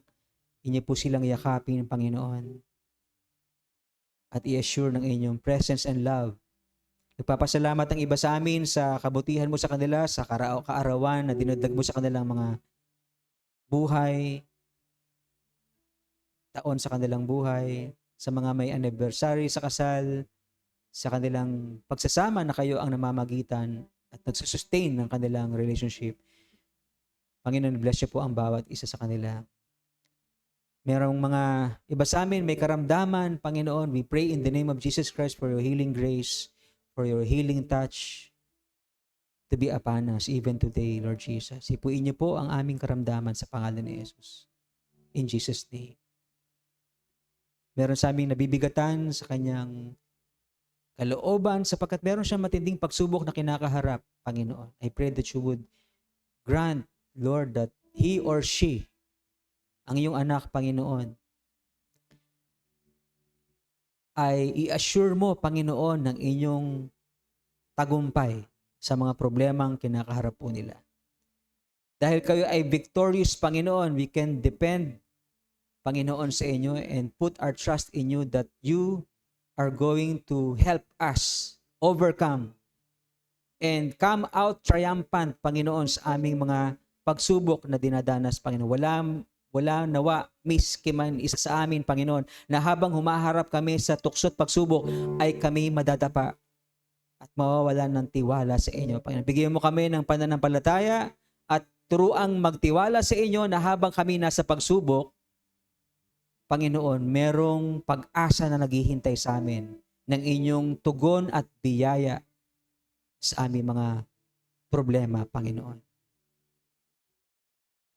inyo po silang yakapin, Panginoon. At i-assure ng inyong presence and love. Nagpapasalamat ang iba sa amin sa kabutihan mo sa kanila, sa kaarawan na dinadag mo sa kanilang mga buhay, taon sa kanilang buhay, sa mga may anniversary sa kasal, sa kanilang pagsasama na kayo ang namamagitan at nagsusustain ng kanilang relationship. Panginoon, bless niyo po ang bawat isa sa kanila. Merong mga iba sa amin, may karamdaman, Panginoon, we pray in the name of Jesus Christ for your healing grace, for your healing touch to be upon us even today, Lord Jesus. Ipuin niyo po ang aming karamdaman sa pangalan ni Jesus. In Jesus' name. Meron sa aming nabibigatan sa kanyang kalooban sapagkat meron siyang matinding pagsubok na kinakaharap, Panginoon. I pray that you would grant, Lord, that he or she, ang iyong anak, Panginoon, ay i-assure mo, Panginoon, ng inyong tagumpay sa mga problemang kinakaharap po nila. Dahil kayo ay victorious, Panginoon, we can depend, Panginoon, sa inyo and put our trust in you that you are going to help us overcome and come out triumphant, Panginoon, sa aming mga pagsubok na dinadanas, Panginoon. Wala nawa miski man isa sa amin, Panginoon, na habang humaharap kami sa tukso't pagsubok ay kami madadapa at mawawalan ng tiwala sa inyo, Panginoon. Bigyan mo kami ng pananampalataya at turuang magtiwala sa inyo na habang kami nasa pagsubok, Panginoon, merong pag-asa na naghihintay sa amin ng inyong tugon at biyaya sa aming mga problema, Panginoon.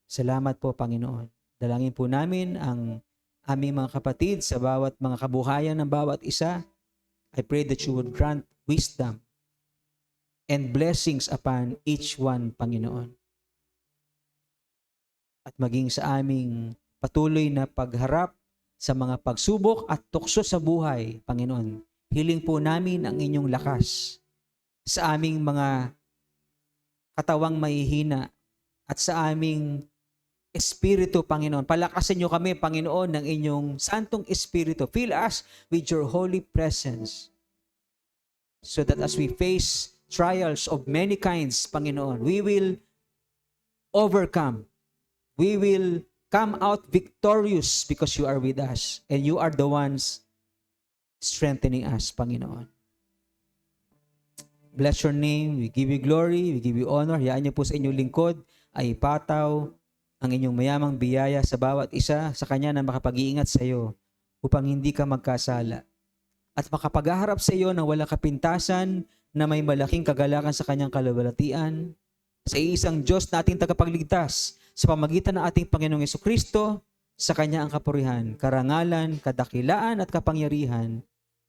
Salamat po, Panginoon. Dalangin po namin ang aming mga kapatid sa bawat mga kabuhayan ng bawat isa. I pray that you would grant wisdom and blessings upon each one, Panginoon. At maging sa aming patuloy na pagharap sa mga pagsubok at tukso sa buhay, Panginoon. Hiling po namin ang inyong lakas sa aming mga katawang mahihina at sa aming Espiritu, Panginoon. Palakasin niyo kami, Panginoon, ng inyong Santong Espiritu. Fill us with your holy presence so that as we face trials of many kinds, Panginoon, we will overcome. We will come out victorious because you are with us and you are the ones strengthening us, Panginoon. Bless your name. We give you glory. We give you honor. Hayaan niyo po sa inyong lingkod ay ipataw ang inyong mayamang biyaya sa bawat isa sa Kanya na makapag-iingat sa iyo upang hindi ka magkasala at makapag-aharap sa iyo ng walang kapintasan na may malaking kagalakan sa Kanyang kaluwalhatian sa isang Diyos na ating tagapagligtas sa pamagitan ng ating Panginoong Jesucristo. Sa Kanya ang kapurihan, karangalan, kadakilaan at kapangyarihan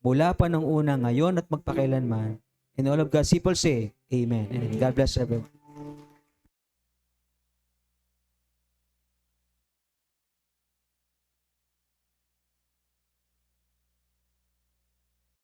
mula pa nung una, ngayon at magpakailanman. And all of God's people say, Amen. And God bless everyone.